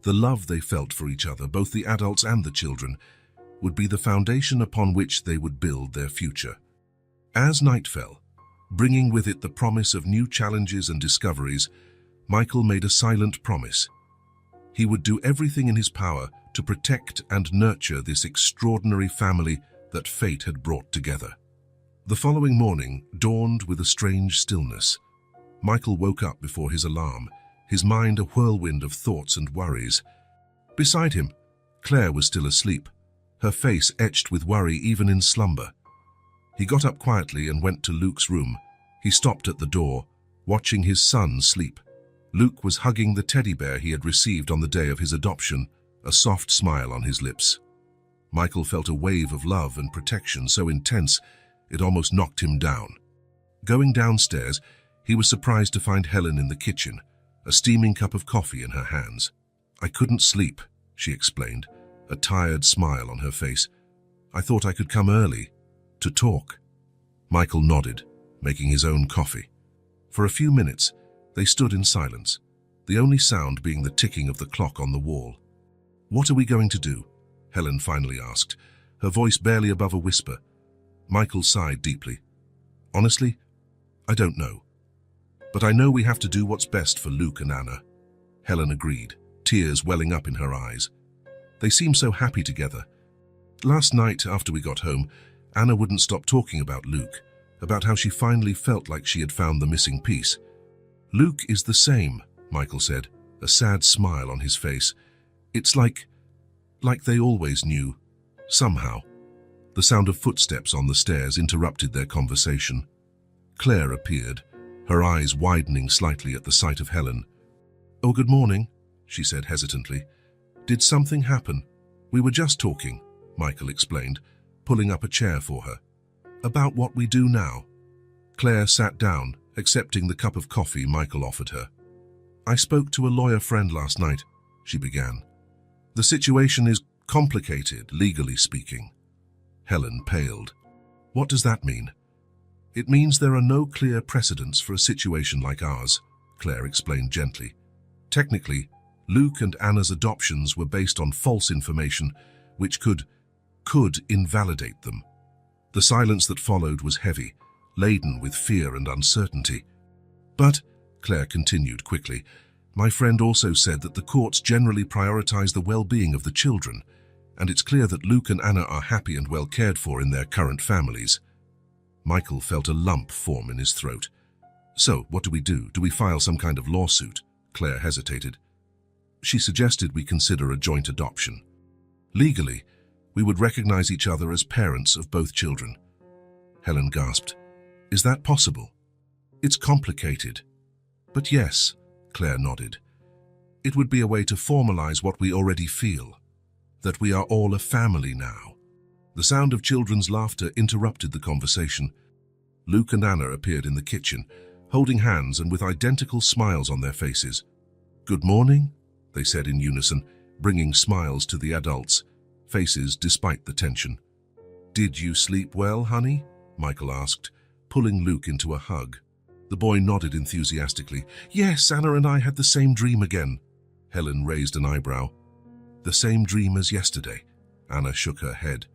the love they felt for each other, both the adults and the children, would be the foundation upon which they would build their future. As night fell, bringing with it the promise of new challenges and discoveries, Michael made a silent promise. He would do everything in his power to protect and nurture this extraordinary family that fate had brought together. The following morning dawned with a strange stillness. Michael woke up before his alarm, his mind a whirlwind of thoughts and worries. Beside him, Claire was still asleep, her face etched with worry even in slumber. He got up quietly and went to Luke's room. He stopped at the door, watching his son sleep. Luke was hugging the teddy bear he had received on the day of his adoption, a soft smile on his lips. Michael felt a wave of love and protection so intense it almost knocked him down. Going downstairs, he was surprised to find Helen in the kitchen, a steaming cup of coffee in her hands. "I couldn't sleep," she explained, a tired smile on her face. "I thought I could come early, to talk." Michael nodded, making his own coffee. For a few minutes, they stood in silence, the only sound being the ticking of the clock on the wall. "What are we going to do?" Helen finally asked, her voice barely above a whisper. Michael sighed deeply. "Honestly, I don't know. But I know we have to do what's best for Luke and Anna." Helen agreed, tears welling up in her eyes. They seemed so happy together. Last night, after we got home, Anna wouldn't stop talking about Luke, about how she finally felt like she had found the missing piece. "Luke is the same," Michael said, a sad smile on his face. "It's like they always knew, somehow." The sound of footsteps on the stairs interrupted their conversation. Claire appeared, her eyes widening slightly at the sight of Helen. "Oh, good morning," she said hesitantly. "Did something happen?" "We were just talking," Michael explained, pulling up a chair for her. "About what we do now." Claire sat down, accepting the cup of coffee Michael offered her. "I spoke to a lawyer friend last night," she began. "The situation is complicated, legally speaking." Helen paled. "What does that mean?" "It means there are no clear precedents for a situation like ours," Claire explained gently. "Technically, Luke and Anna's adoptions were based on false information, which could invalidate them." The silence that followed was heavy, laden with fear and uncertainty. "But," Claire continued quickly, "my friend also said that the courts generally prioritize the well-being of the children, and it's clear that Luke and Anna are happy and well cared for in their current families." Michael felt a lump form in his throat. "So, what do we do? Do we file some kind of lawsuit?" Claire hesitated. She suggested we consider a joint adoption. "Legally, we would recognize each other as parents of both children." Helen gasped. Is that possible? It's complicated. But yes, Claire nodded. It would be a way to formalize what we already feel, that we are all a family now. The sound of children's laughter interrupted the conversation. Luke and Anna appeared in the kitchen, holding hands and with identical smiles on their faces. Good morning, they said in unison, bringing smiles to the adults' faces despite the tension. Did you sleep well, honey? Michael asked, pulling Luke into a hug. The boy nodded enthusiastically. Yes, Anna and I had the same dream again. Helen raised an eyebrow. The same dream as yesterday. Anna shook her head.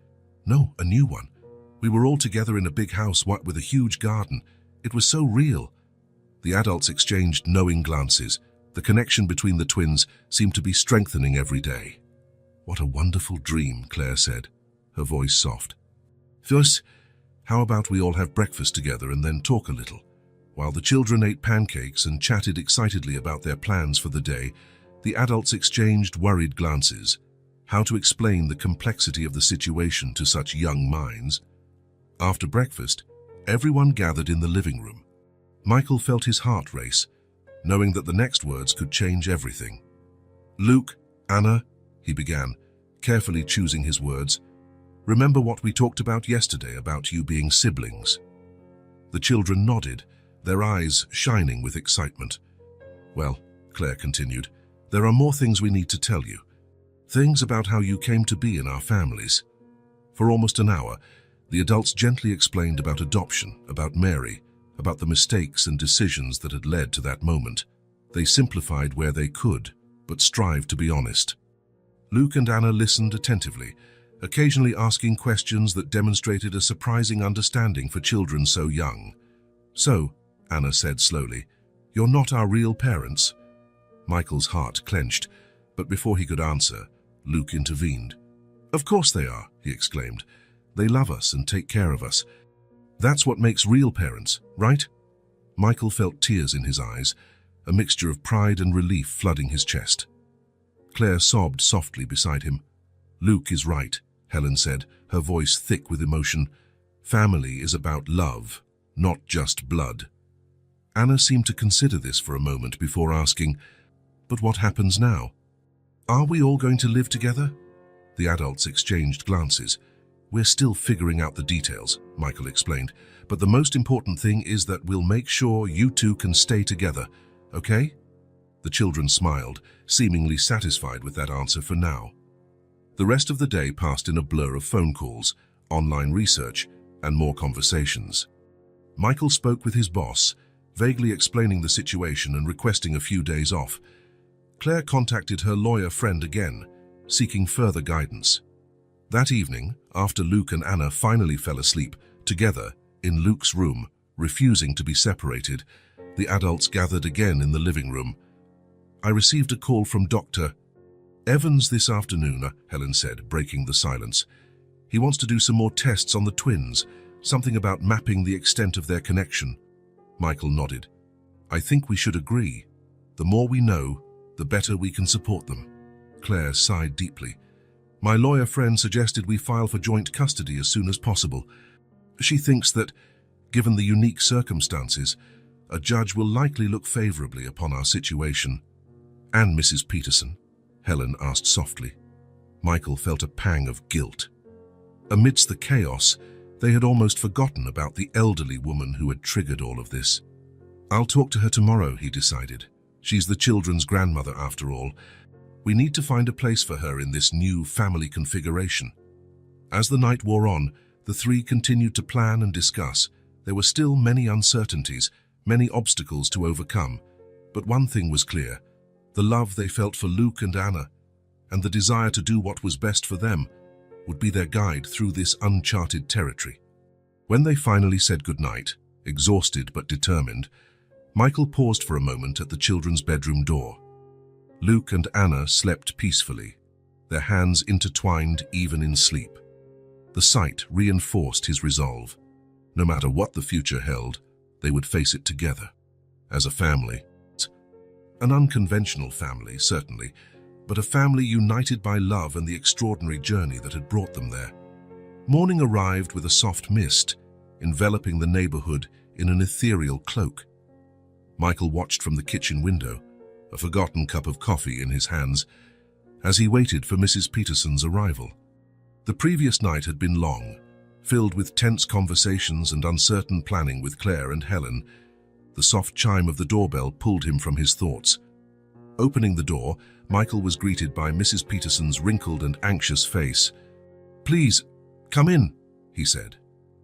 No, a new one. We were all together in a big house with a huge garden. It was so real. The adults exchanged knowing glances. The connection between the twins seemed to be strengthening every day. What a wonderful dream, Claire said, her voice soft. First, how about we all have breakfast together and then talk a little? While the children ate pancakes and chatted excitedly about their plans for the day, the adults exchanged worried glances. How to explain the complexity of the situation to such young minds? After breakfast, everyone gathered in the living room. Michael felt his heart race, knowing that the next words could change everything. Luke, Anna, he began, carefully choosing his words. Remember what we talked about yesterday about you being siblings? The children nodded, their eyes shining with excitement. Well, Claire continued, there are more things we need to tell you. Things about how you came to be in our families. For almost an hour, the adults gently explained about adoption, about Mary, about the mistakes and decisions that had led to that moment. They simplified where they could, but strived to be honest. Luke and Anna listened attentively, occasionally asking questions that demonstrated a surprising understanding for children so young. So, Anna said slowly, you're not our real parents. Michael's heart clenched, but before he could answer, Luke intervened. Of course they are, he exclaimed. They love us and take care of us. That's what makes real parents, right? Michael felt tears in his eyes, a mixture of pride and relief flooding his chest. Claire sobbed softly beside him. Luke is right, Helen said, her voice thick with emotion. Family is about love, not just blood. Anna seemed to consider this for a moment before asking, but what happens now? Are we all going to live together? The adults exchanged glances. We're still figuring out the details, Michael explained, but the most important thing is that we'll make sure you two can stay together, okay? The children smiled, seemingly satisfied with that answer for now. The rest of the day passed in a blur of phone calls, online research, and more conversations. Michael spoke with his boss, vaguely explaining the situation and requesting a few days off. Claire contacted her lawyer friend again, seeking further guidance. That evening, after Luke and Anna finally fell asleep, together, in Luke's room, refusing to be separated, the adults gathered again in the living room. I received a call from Dr. Evans this afternoon, Helen said, breaking the silence. He wants to do some more tests on the twins, something about mapping the extent of their connection. Michael nodded. I think we should agree. The more we know, the better we can support them. Claire sighed deeply. My lawyer friend suggested we file for joint custody as soon as possible. She thinks that, given the unique circumstances, a judge will likely look favorably upon our situation. And Mrs. Peterson? Helen asked softly. Michael felt a pang of guilt. Amidst the chaos, they had almost forgotten about the elderly woman who had triggered all of this. I'll talk to her tomorrow, he decided. She's the children's grandmother after all. We need to find a place for her in this new family configuration. As the night wore on, the three continued to plan and discuss. There were still many uncertainties, many obstacles to overcome. But one thing was clear. The love they felt for Luke and Anna, and the desire to do what was best for them, would be their guide through this uncharted territory. When they finally said goodnight, exhausted but determined, Michael paused for a moment at the children's bedroom door. Luke and Anna slept peacefully, their hands intertwined even in sleep. The sight reinforced his resolve. No matter what the future held, they would face it together, as a family. An unconventional family, certainly, but a family united by love and the extraordinary journey that had brought them there. Morning arrived with a soft mist, enveloping the neighborhood in an ethereal cloak. Michael watched from the kitchen window, a forgotten cup of coffee in his hands, as he waited for Mrs. Peterson's arrival. The previous night had been long, filled with tense conversations and uncertain planning with Claire and Helen. The soft chime of the doorbell pulled him from his thoughts. Opening the door, Michael was greeted by Mrs. Peterson's wrinkled and anxious face. "Please, come in," he said,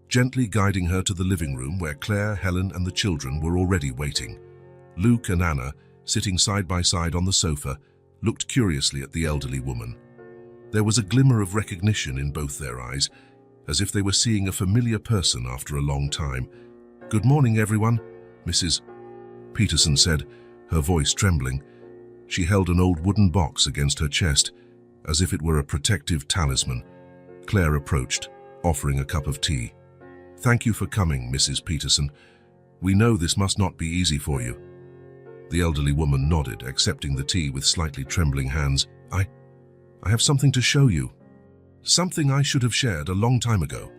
gently guiding her to the living room where Claire, Helen, and the children were already waiting. Luke and Anna, sitting side by side on the sofa, looked curiously at the elderly woman. There was a glimmer of recognition in both their eyes, as if they were seeing a familiar person after a long time. "Good morning, everyone," Mrs. Peterson said, her voice trembling. She held an old wooden box against her chest, as if it were a protective talisman. Claire approached, offering a cup of tea. "Thank you for coming, Mrs. Peterson. We know this must not be easy for you." The elderly woman nodded, accepting the tea with slightly trembling hands. I have something to show you. Something I should have shared a long time ago."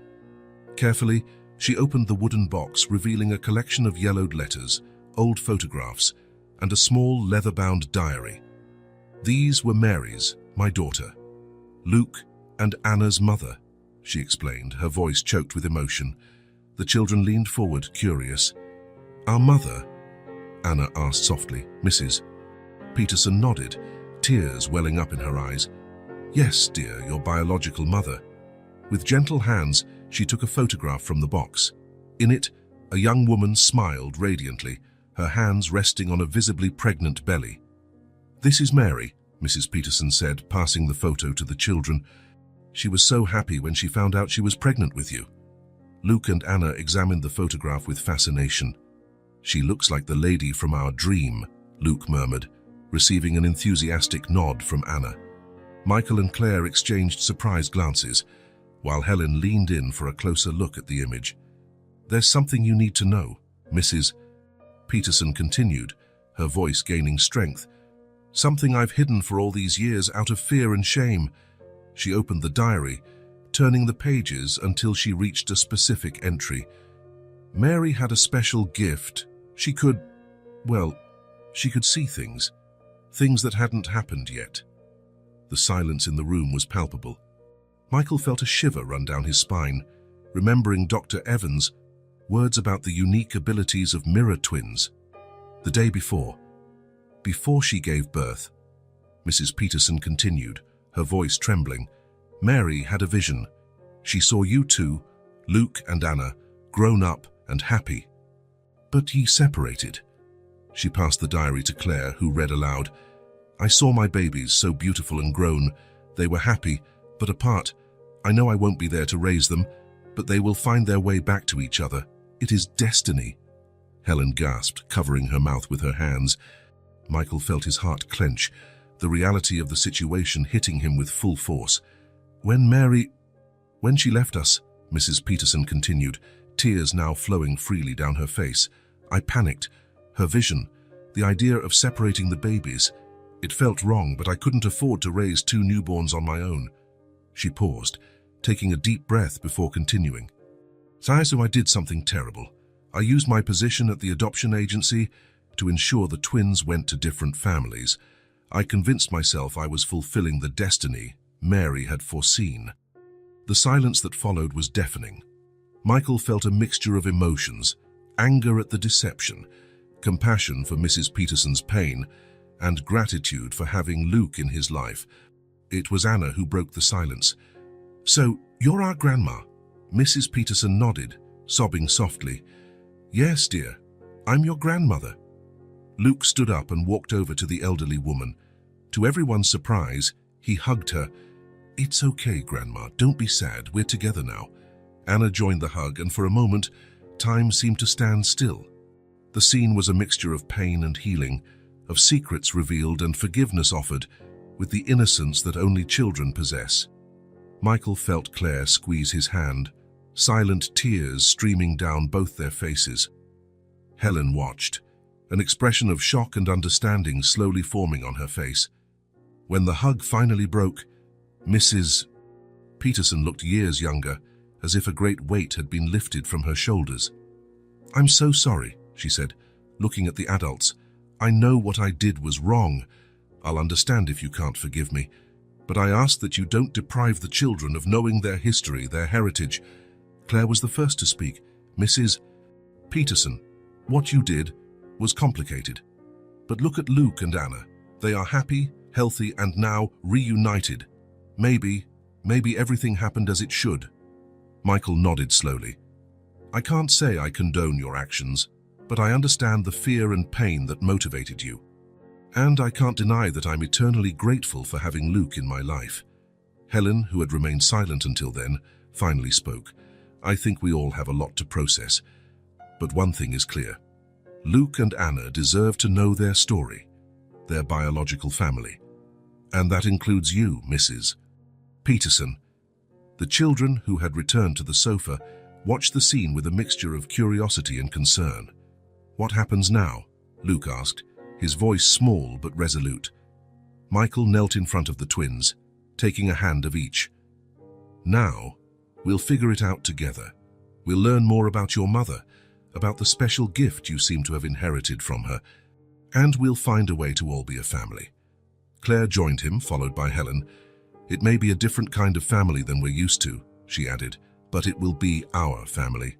Carefully, she opened the wooden box, revealing a collection of yellowed letters, old photographs, and a small leather-bound diary. "These were Mary's, my daughter, Luke and Anna's mother," she explained, her voice choked with emotion. The children leaned forward, curious. "Our mother?" Anna asked softly. Mrs. Peterson nodded, tears welling up in her eyes. "Yes, dear, your biological mother." With gentle hands, she took a photograph from the box. In it, a young woman smiled radiantly, her hands resting on a visibly pregnant belly. "This is Mary," Mrs. Peterson said, passing the photo to the children. "She was so happy when she found out she was pregnant with you." Luke and Anna examined the photograph with fascination. "She looks like the lady from our dream," Luke murmured, receiving an enthusiastic nod from Anna. Michael and Claire exchanged surprised glances, while Helen leaned in for a closer look at the image. "There's something you need to know," Mrs. Peterson continued, her voice gaining strength. "Something I've hidden for all these years out of fear and shame." She opened the diary, turning the pages until she reached a specific entry. Mary had a special gift. She could see things that hadn't happened yet. The silence in the room was palpable. Michael felt a shiver run down his spine, remembering Dr. Evans' words about the unique abilities of mirror twins. The day before she gave birth, Mrs. Peterson continued, her voice trembling, Mary had a vision. She saw you two, Luke and Anna, grown up and happy. But ye separated. She passed the diary to Claire, who read aloud. "I saw my babies, so beautiful and grown. They were happy, but apart. I know I won't be there to raise them, but they will find their way back to each other. It is destiny." Helen gasped, covering her mouth with her hands. Michael felt his heart clench, the reality of the situation hitting him with full force. When she left us," Mrs. Peterson continued, tears now flowing freely down her face, "I panicked. Her vision, the idea of separating the babies. It felt wrong, but I couldn't afford to raise two newborns on my own." She paused, taking a deep breath before continuing. "So I did something terrible. I used my position at the adoption agency to ensure the twins went to different families. I convinced myself I was fulfilling the destiny Mary had foreseen." The silence that followed was deafening. Michael felt a mixture of emotions, anger at the deception, compassion for Mrs. Peterson's pain, and gratitude for having Luke in his life. It was Anna who broke the silence. "So, you're our grandma?" Mrs. Peterson nodded, sobbing softly. "Yes, dear, I'm your grandmother." Luke stood up and walked over to the elderly woman. To everyone's surprise, he hugged her. "It's okay, Grandma, don't be sad, we're together now." Anna joined the hug, and for a moment, time seemed to stand still. The scene was a mixture of pain and healing, of secrets revealed and forgiveness offered, with the innocence that only children possess. Michael felt Claire squeeze his hand, silent tears streaming down both their faces. Helen watched, an expression of shock and understanding slowly forming on her face. When the hug finally broke, Mrs. Peterson looked years younger, as if a great weight had been lifted from her shoulders. "I'm so sorry," she said, looking at the adults. "I know what I did was wrong. I'll understand if you can't forgive me. But I ask that you don't deprive the children of knowing their history, their heritage." Claire was the first to speak. "Mrs. Peterson, what you did was complicated. But look at Luke and Anna. They are happy, healthy, and now reunited. Maybe everything happened as it should." Michael nodded slowly. "I can't say I condone your actions, but I understand the fear and pain that motivated you. And I can't deny that I'm eternally grateful for having Luke in my life." Helen, who had remained silent until then, finally spoke. "I think we all have a lot to process. But one thing is clear. Luke and Anna deserve to know their story, their biological family. And that includes you, Mrs. Peterson." The children, who had returned to the sofa, watched the scene with a mixture of curiosity and concern. "What happens now?" Luke asked, his voice small but resolute. Michael knelt in front of the twins, taking a hand of each. "Now, we'll figure it out together. We'll learn more about your mother, about the special gift you seem to have inherited from her, and we'll find a way to all be a family." Claire joined him, followed by Helen. "It may be a different kind of family than we're used to," she added, "but it will be our family."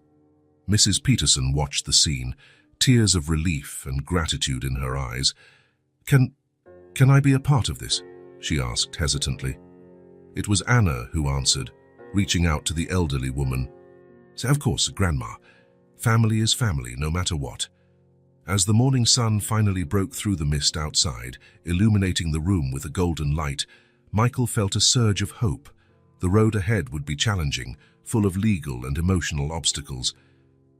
Mrs. Peterson watched the scene, tears of relief and gratitude in her eyes. Can I be a part of this?" she asked hesitantly. It was Anna who answered, reaching out to the elderly woman. "Of course, Grandma. Family is family, no matter what." As the morning sun finally broke through the mist outside, illuminating the room with a golden light, Michael felt a surge of hope. The road ahead would be challenging, full of legal and emotional obstacles.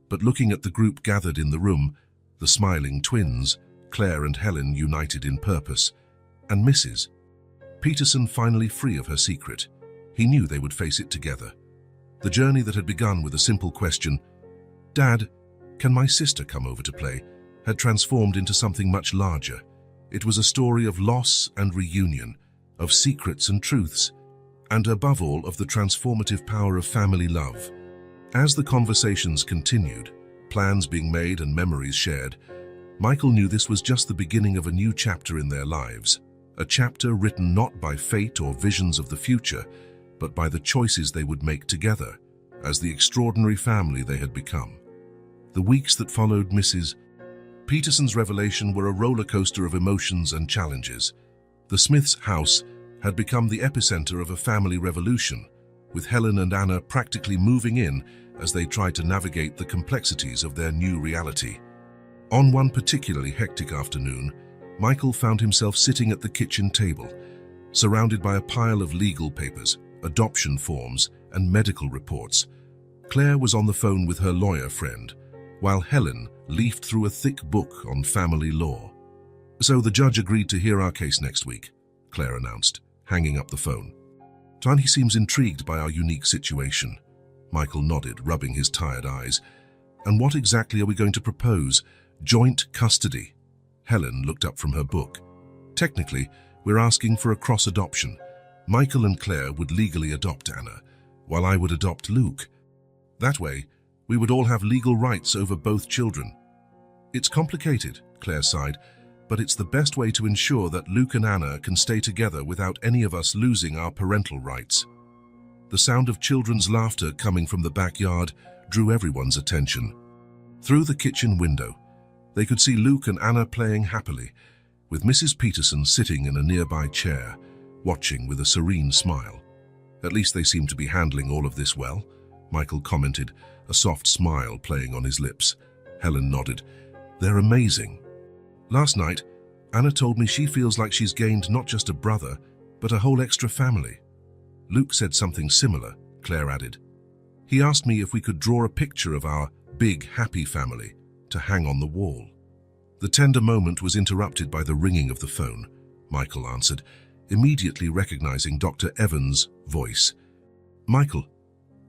But looking at the group gathered in the room, the smiling twins, Claire and Helen united in purpose, and Mrs. Peterson finally free of her secret, he knew they would face it together. The journey that had begun with a simple question, "Dad, can my sister come over to play?" had transformed into something much larger. It was a story of loss and reunion, of secrets and truths, and above all of the transformative power of family love. As the conversations continued, plans being made and memories shared, Michael knew this was just the beginning of a new chapter in their lives, a chapter written not by fate or visions of the future, but by the choices they would make together, as the extraordinary family they had become. The weeks that followed Mrs. Peterson's revelation were a roller coaster of emotions and challenges. The Smiths' house had become the epicenter of a family revolution, with Helen and Anna practically moving in as they tried to navigate the complexities of their new reality. On one particularly hectic afternoon, Michael found himself sitting at the kitchen table, surrounded by a pile of legal papers, adoption forms, and medical reports. Claire was on the phone with her lawyer friend, while Helen leafed through a thick book on family law. "So the judge agreed to hear our case next week," Claire announced, hanging up the phone. "He seems intrigued by our unique situation." Michael nodded, rubbing his tired eyes. "And what exactly are we going to propose? Joint custody?" Helen looked up from her book. "Technically, we're asking for a cross-adoption. Michael and Claire would legally adopt Anna, while I would adopt Luke. That way, we would all have legal rights over both children." "It's complicated," Claire sighed, "but it's the best way to ensure that Luke and Anna can stay together without any of us losing our parental rights." The sound of children's laughter coming from the backyard drew everyone's attention. Through the kitchen window, they could see Luke and Anna playing happily, with Mrs. Peterson sitting in a nearby chair, watching with a serene smile. "At least they seem to be handling all of this well," Michael commented, a soft smile playing on his lips. Helen nodded. "They're amazing. Last night, Anna told me she feels like she's gained not just a brother, but a whole extra family." Luke said something similar, Claire added. "He asked me if we could draw a picture of our big, happy family to hang on the wall." The tender moment was interrupted by the ringing of the phone. Michael answered, immediately recognizing Dr. Evans' voice. "Michael,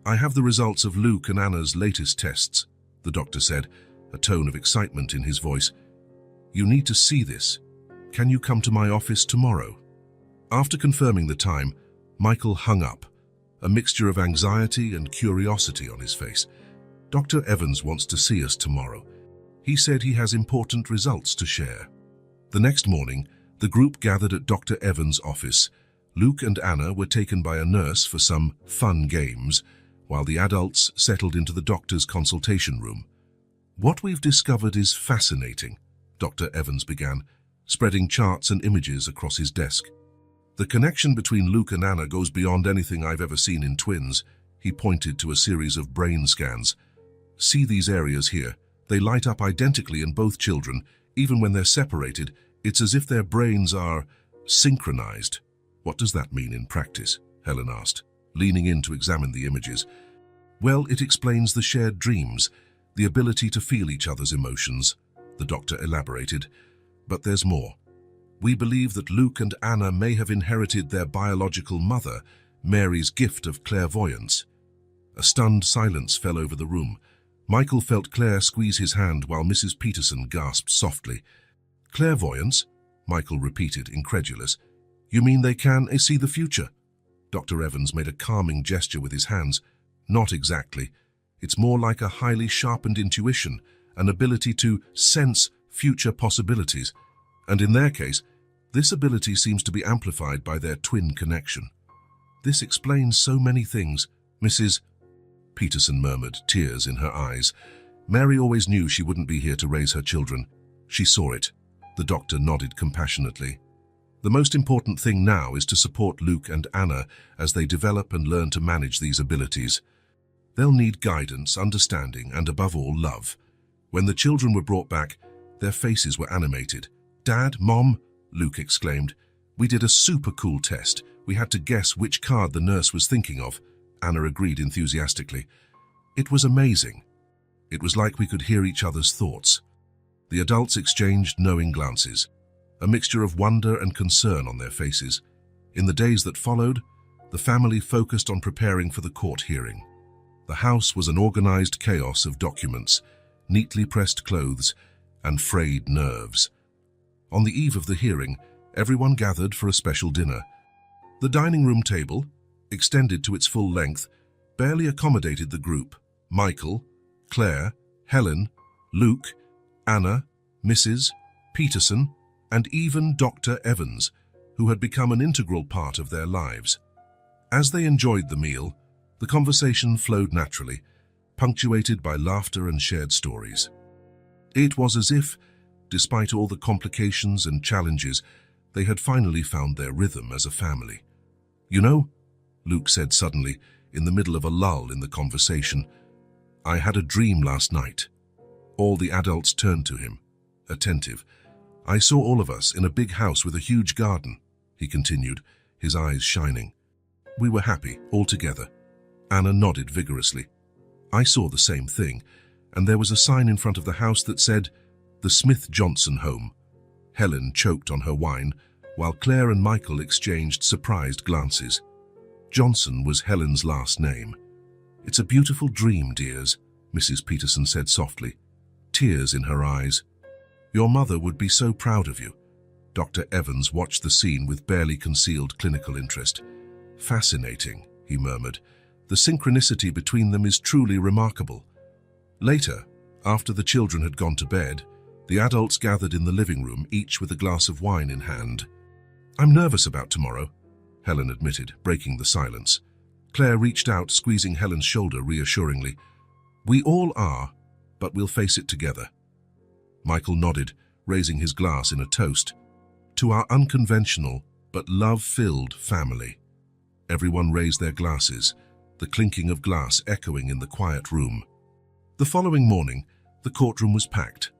I have the results of Luke and Anna's latest tests," the doctor said, a tone of excitement in his voice. "You need to see this. Can you come to my office tomorrow?" After confirming the time, Michael hung up, a mixture of anxiety and curiosity on his face. "Dr. Evans wants to see us tomorrow. He said he has important results to share." The next morning, the group gathered at Dr. Evans' office. Luke and Anna were taken by a nurse for some fun games, while the adults settled into the doctor's consultation room. "What we've discovered is fascinating," Dr. Evans began, spreading charts and images across his desk. "The connection between Luke and Anna goes beyond anything I've ever seen in twins." He pointed to a series of brain scans. "See these areas here? They light up identically in both children. Even when they're separated, it's as if their brains are synchronized." "What does that mean in practice?" Helen asked, leaning in to examine the images. "Well, it explains the shared dreams, the ability to feel each other's emotions," the doctor elaborated. "But there's more. We believe that Luke and Anna may have inherited their biological mother, Mary's gift of clairvoyance." A stunned silence fell over the room. Michael felt Claire squeeze his hand while Mrs. Peterson gasped softly. "Clairvoyance?" Michael repeated, incredulous. "You mean they can see the future?" Dr. Evans made a calming gesture with his hands. "Not exactly. It's more like a highly sharpened intuition, an ability to sense future possibilities. And in their case, this ability seems to be amplified by their twin connection." "This explains so many things," Mrs. Peterson murmured, tears in her eyes. "Mary always knew she wouldn't be here to raise her children. She saw it." The doctor nodded compassionately. "The most important thing now is to support Luke and Anna as they develop and learn to manage these abilities. They'll need guidance, understanding, and above all, love." When the children were brought back, their faces were animated. "Dad, Mom," Luke exclaimed, "we did a super cool test. We had to guess which card the nurse was thinking of." Anna agreed enthusiastically. "It was amazing. It was like we could hear each other's thoughts." The adults exchanged knowing glances, a mixture of wonder and concern on their faces. In the days that followed, the family focused on preparing for the court hearing. The house was an organized chaos of documents, neatly pressed clothes, and frayed nerves. On the eve of the hearing, everyone gathered for a special dinner. The dining room table, extended to its full length, barely accommodated the group. Michael, Claire, Helen, Luke, Anna, Mrs. Peterson, and even Dr. Evans, who had become an integral part of their lives. As they enjoyed the meal, the conversation flowed naturally, punctuated by laughter and shared stories. It was as if, despite all the complications and challenges, they had finally found their rhythm as a family. "You know," Luke said suddenly, in the middle of a lull in the conversation, "I had a dream last night." All the adults turned to him, attentive. "I saw all of us in a big house with a huge garden," he continued, his eyes shining. "We were happy, all together." Anna nodded vigorously. "I saw the same thing, and there was a sign in front of the house that said, 'The Smith-Johnson Home.'" Helen choked on her wine, while Claire and Michael exchanged surprised glances. Johnson was Helen's last name. "It's a beautiful dream, dears," Mrs. Peterson said softly, tears in her eyes. "Your mother would be so proud of you." Dr. Evans watched the scene with barely concealed clinical interest. "Fascinating," he murmured. "The synchronicity between them is truly remarkable." Later, after the children had gone to bed, the adults gathered in the living room, each with a glass of wine in hand. "I'm nervous about tomorrow," Helen admitted, breaking the silence. Claire reached out, squeezing Helen's shoulder reassuringly. "We all are, but we'll face it together." Michael nodded, raising his glass in a toast. "To our unconventional but love-filled family." Everyone raised their glasses, the clinking of glass echoing in the quiet room. The following morning, the courtroom was packed.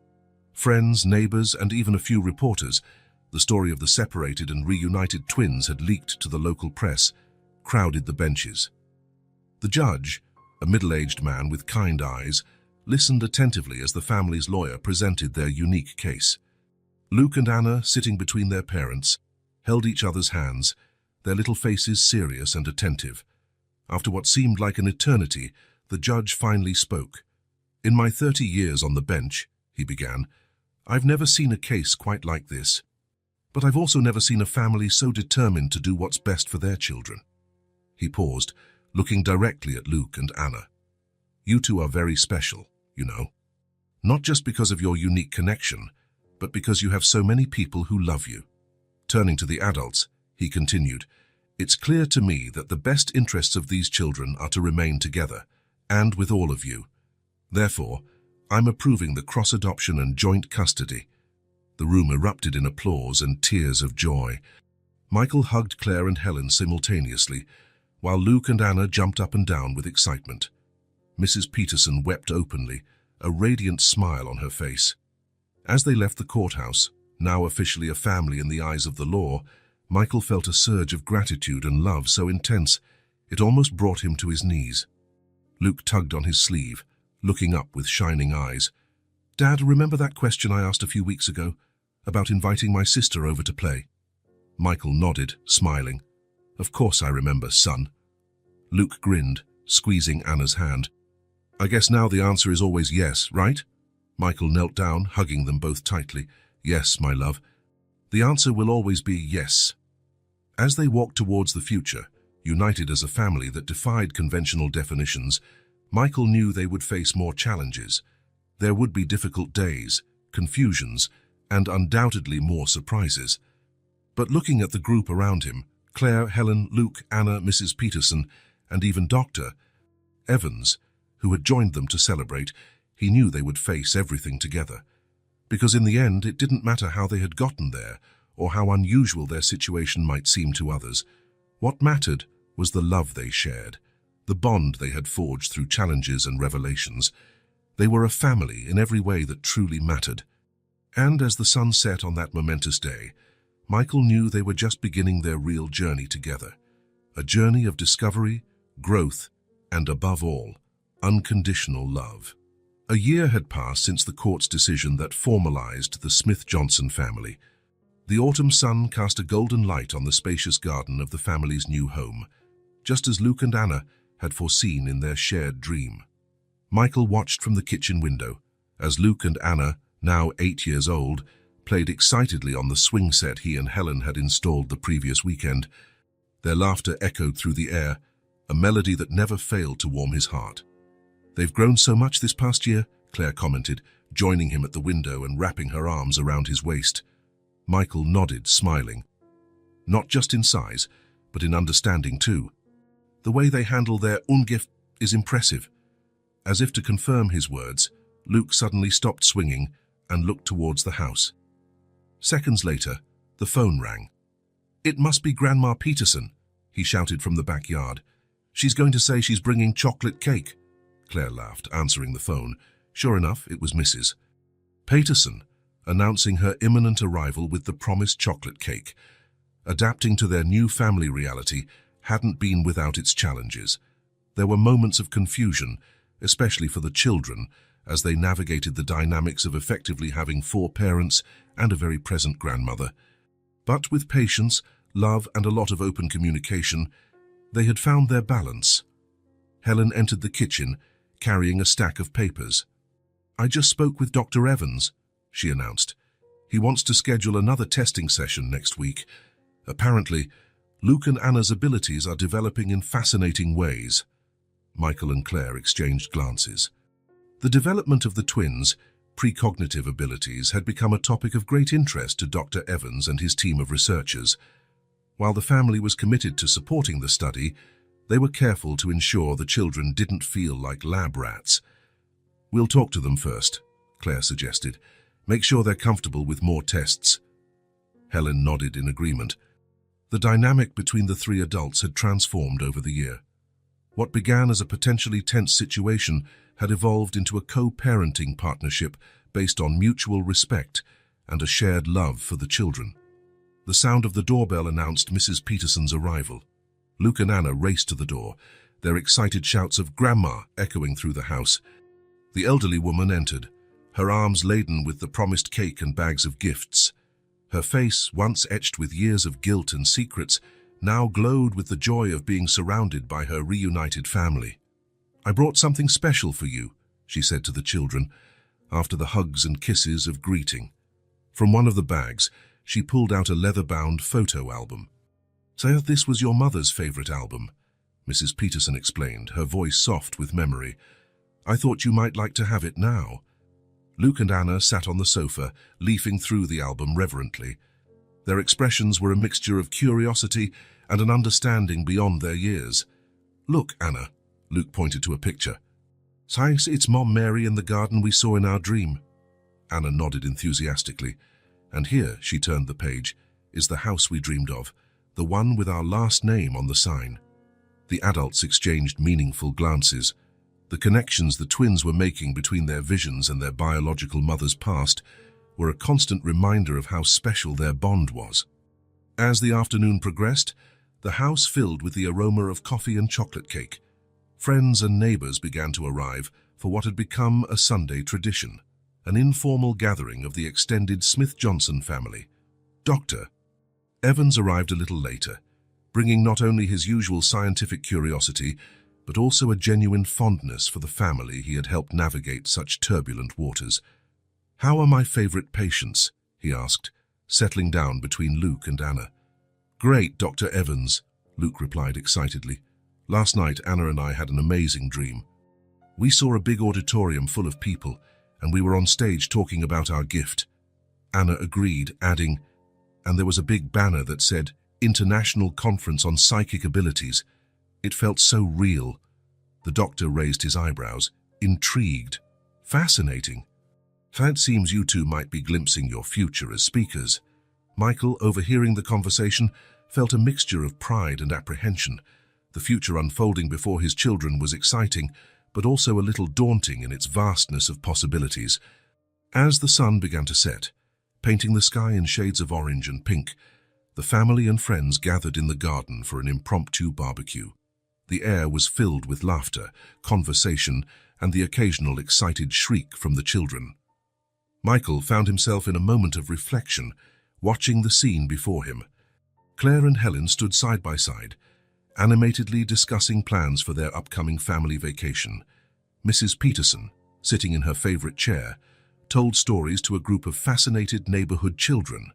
Friends, neighbors, and even a few reporters, the story of the separated and reunited twins had leaked to the local press, crowded the benches. The judge, a middle-aged man with kind eyes, listened attentively as the family's lawyer presented their unique case. Luke and Anna, sitting between their parents, held each other's hands, their little faces serious and attentive. After what seemed like an eternity, the judge finally spoke. "In my 30 years on the bench," he began, "I've never seen a case quite like this. But I've also never seen a family so determined to do what's best for their children." He paused, looking directly at Luke and Anna. "You two are very special, you know. Not just because of your unique connection, but because you have so many people who love you." Turning to the adults, he continued, "It's clear to me that the best interests of these children are to remain together, and with all of you. Therefore, I'm approving the cross-adoption and joint custody." The room erupted in applause and tears of joy. Michael hugged Claire and Helen simultaneously, while Luke and Anna jumped up and down with excitement. Mrs. Peterson wept openly, a radiant smile on her face. As they left the courthouse, now officially a family in the eyes of the law, Michael felt a surge of gratitude and love so intense it almost brought him to his knees. Luke tugged on his sleeve, looking up with shining eyes. "Dad, remember that question I asked a few weeks ago, about inviting my sister over to play?" Michael nodded, smiling. "Of course I remember, son." Luke grinned, squeezing Anna's hand. "I guess now the answer is always yes, right?" Michael knelt down, hugging them both tightly. "Yes, my love. The answer will always be yes." As they walked towards the future, united as a family that defied conventional definitions, Michael knew they would face more challenges. There would be difficult days, confusions, and undoubtedly more surprises. But looking at the group around him, Claire, Helen, Luke, Anna, Mrs. Peterson, and even Dr. Evans, who had joined them to celebrate, he knew they would face everything together. Because in the end, it didn't matter how they had gotten there, or how unusual their situation might seem to others. What mattered was the love they shared, the bond they had forged through challenges and revelations. They were a family in every way that truly mattered. And as the sun set on that momentous day, Michael knew they were just beginning their real journey together. A journey of discovery, growth, and above all, unconditional love. A year had passed since the court's decision that formalized the Smith-Johnson family. The autumn sun cast a golden light on the spacious garden of the family's new home, just as Luke and Anna had foreseen in their shared dream. Michael watched from the kitchen window as Luke and Anna, now 8 years old, played excitedly on the swing set he and Helen had installed the previous weekend. Their laughter echoed through the air, a melody that never failed to warm his heart. "They've grown so much this past year," Claire commented, joining him at the window and wrapping her arms around his waist. Michael nodded, smiling. "Not just in size, but in understanding too. The way they handle their ungift is impressive." As if to confirm his words, Luke suddenly stopped swinging and looked towards the house. Seconds later, the phone rang. "It must be Grandma Peterson," he shouted from the backyard. "She's going to say she's bringing chocolate cake." Claire laughed, answering the phone. Sure enough, it was Mrs. Peterson, announcing her imminent arrival with the promised chocolate cake. Adapting to their new family reality hadn't been without its challenges. There were moments of confusion, especially for the children, as they navigated the dynamics of effectively having 4 parents and a very present grandmother. But with patience, love, and a lot of open communication, they had found their balance. Helen entered the kitchen, carrying a stack of papers. "I just spoke with Dr. Evans," she announced. "He wants to schedule another testing session next week. Apparently, Luke and Anna's abilities are developing in fascinating ways." Michael and Claire exchanged glances. The development of the twins' precognitive abilities had become a topic of great interest to Dr. Evans and his team of researchers. While the family was committed to supporting the study, they were careful to ensure the children didn't feel like lab rats. "We'll talk to them first," Claire suggested. "Make sure they're comfortable with more tests." Helen nodded in agreement. The dynamic between the 3 adults had transformed over the year. What began as a potentially tense situation had evolved into a co-parenting partnership based on mutual respect and a shared love for the children. The sound of the doorbell announced Mrs. Peterson's arrival. Luke and Anna raced to the door, their excited shouts of "Grandma" echoing through the house. The elderly woman entered, her arms laden with the promised cake and bags of gifts. Her face, once etched with years of guilt and secrets, now glowed with the joy of being surrounded by her reunited family. "I brought something special for you," she said to the children, after the hugs and kisses of greeting. From one of the bags, she pulled out a leather-bound photo album. "So this was your mother's favorite album," Mrs. Peterson explained, her voice soft with memory. "I thought you might like to have it now." Luke and Anna sat on the sofa, leafing through the album reverently. Their expressions were a mixture of curiosity and an understanding beyond their years. "Look, Anna," Luke pointed to a picture. "Size, it's Mom Mary in the garden we saw in our dream." Anna nodded enthusiastically. "And here," she turned the page, "is the house we dreamed of, the one with our last name on the sign." The adults exchanged meaningful glances. The connections the twins were making between their visions and their biological mother's past were a constant reminder of how special their bond was. As the afternoon progressed, the house filled with the aroma of coffee and chocolate cake. Friends and neighbors began to arrive for what had become a Sunday tradition, an informal gathering of the extended Smith-Johnson family. Dr. Evans arrived a little later, bringing not only his usual scientific curiosity, but also a genuine fondness for the family he had helped navigate such turbulent waters. "How are my favorite patients?" he asked, settling down between Luke and Anna. "Great, Dr. Evans," Luke replied excitedly. "Last night, Anna and I had an amazing dream. We saw a big auditorium full of people, and we were on stage talking about our gift." Anna agreed, adding, "And there was a big banner that said, 'International Conference on Psychic Abilities.' It felt so real." The doctor raised his eyebrows, intrigued. "Fascinating. It seems you two might be glimpsing your future as speakers." Michael, overhearing the conversation, felt a mixture of pride and apprehension. The future unfolding before his children was exciting, but also a little daunting in its vastness of possibilities. As the sun began to set, painting the sky in shades of orange and pink, the family and friends gathered in the garden for an impromptu barbecue. The air was filled with laughter, conversation, and the occasional excited shriek from the children. Michael found himself in a moment of reflection, watching the scene before him. Claire and Helen stood side by side, animatedly discussing plans for their upcoming family vacation. Mrs. Peterson, sitting in her favorite chair, told stories to a group of fascinated neighborhood children.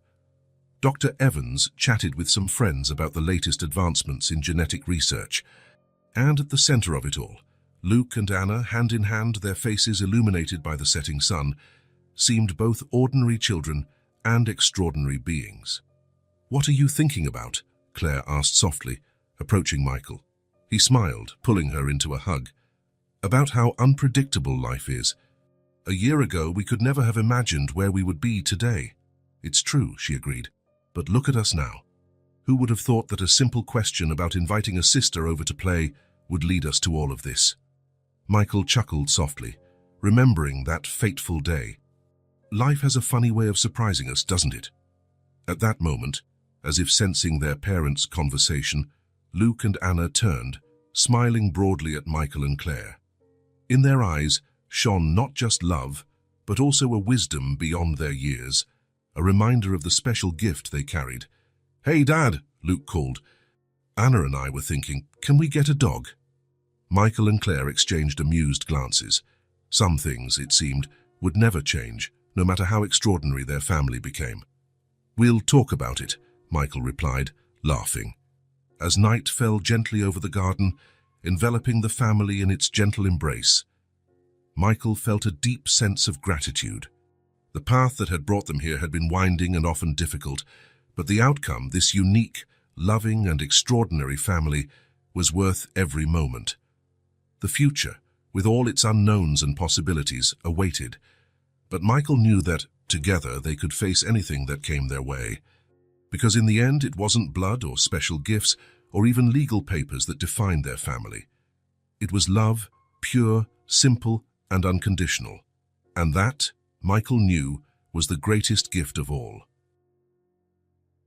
Dr. Evans chatted with some friends about the latest advancements in genetic research. And at the center of it all, Luke and Anna, hand in hand, their faces illuminated by the setting sun, seemed both ordinary children and extraordinary beings. "What are you thinking about?" Claire asked softly, approaching Michael. He smiled, pulling her into a hug. "About how unpredictable life is. A year ago, we could never have imagined where we would be today." "It's true," she agreed. "But look at us now. Who would have thought that a simple question about inviting a sister over to play would lead us to all of this?" Michael chuckled softly, remembering that fateful day. "Life has a funny way of surprising us, doesn't it?" At that moment, as if sensing their parents' conversation, Luke and Anna turned, smiling broadly at Michael and Claire. In their eyes shone not just love, but also a wisdom beyond their years, a reminder of the special gift they carried. "Hey, Dad," Luke called. "Anna and I were thinking, can we get a dog?" Michael and Claire exchanged amused glances. Some things, it seemed, would never change, no matter how extraordinary their family became. "We'll talk about it," Michael replied, laughing. As night fell gently over the garden, enveloping the family in its gentle embrace, Michael felt a deep sense of gratitude. The path that had brought them here had been winding and often difficult, but the outcome, this unique, loving and extraordinary family, was worth every moment. The future, with all its unknowns and possibilities, awaited, but Michael knew that, together, they could face anything that came their way. Because in the end, it wasn't blood or special gifts or even legal papers that defined their family. It was love, pure, simple, and unconditional. And that, Michael knew, was the greatest gift of all.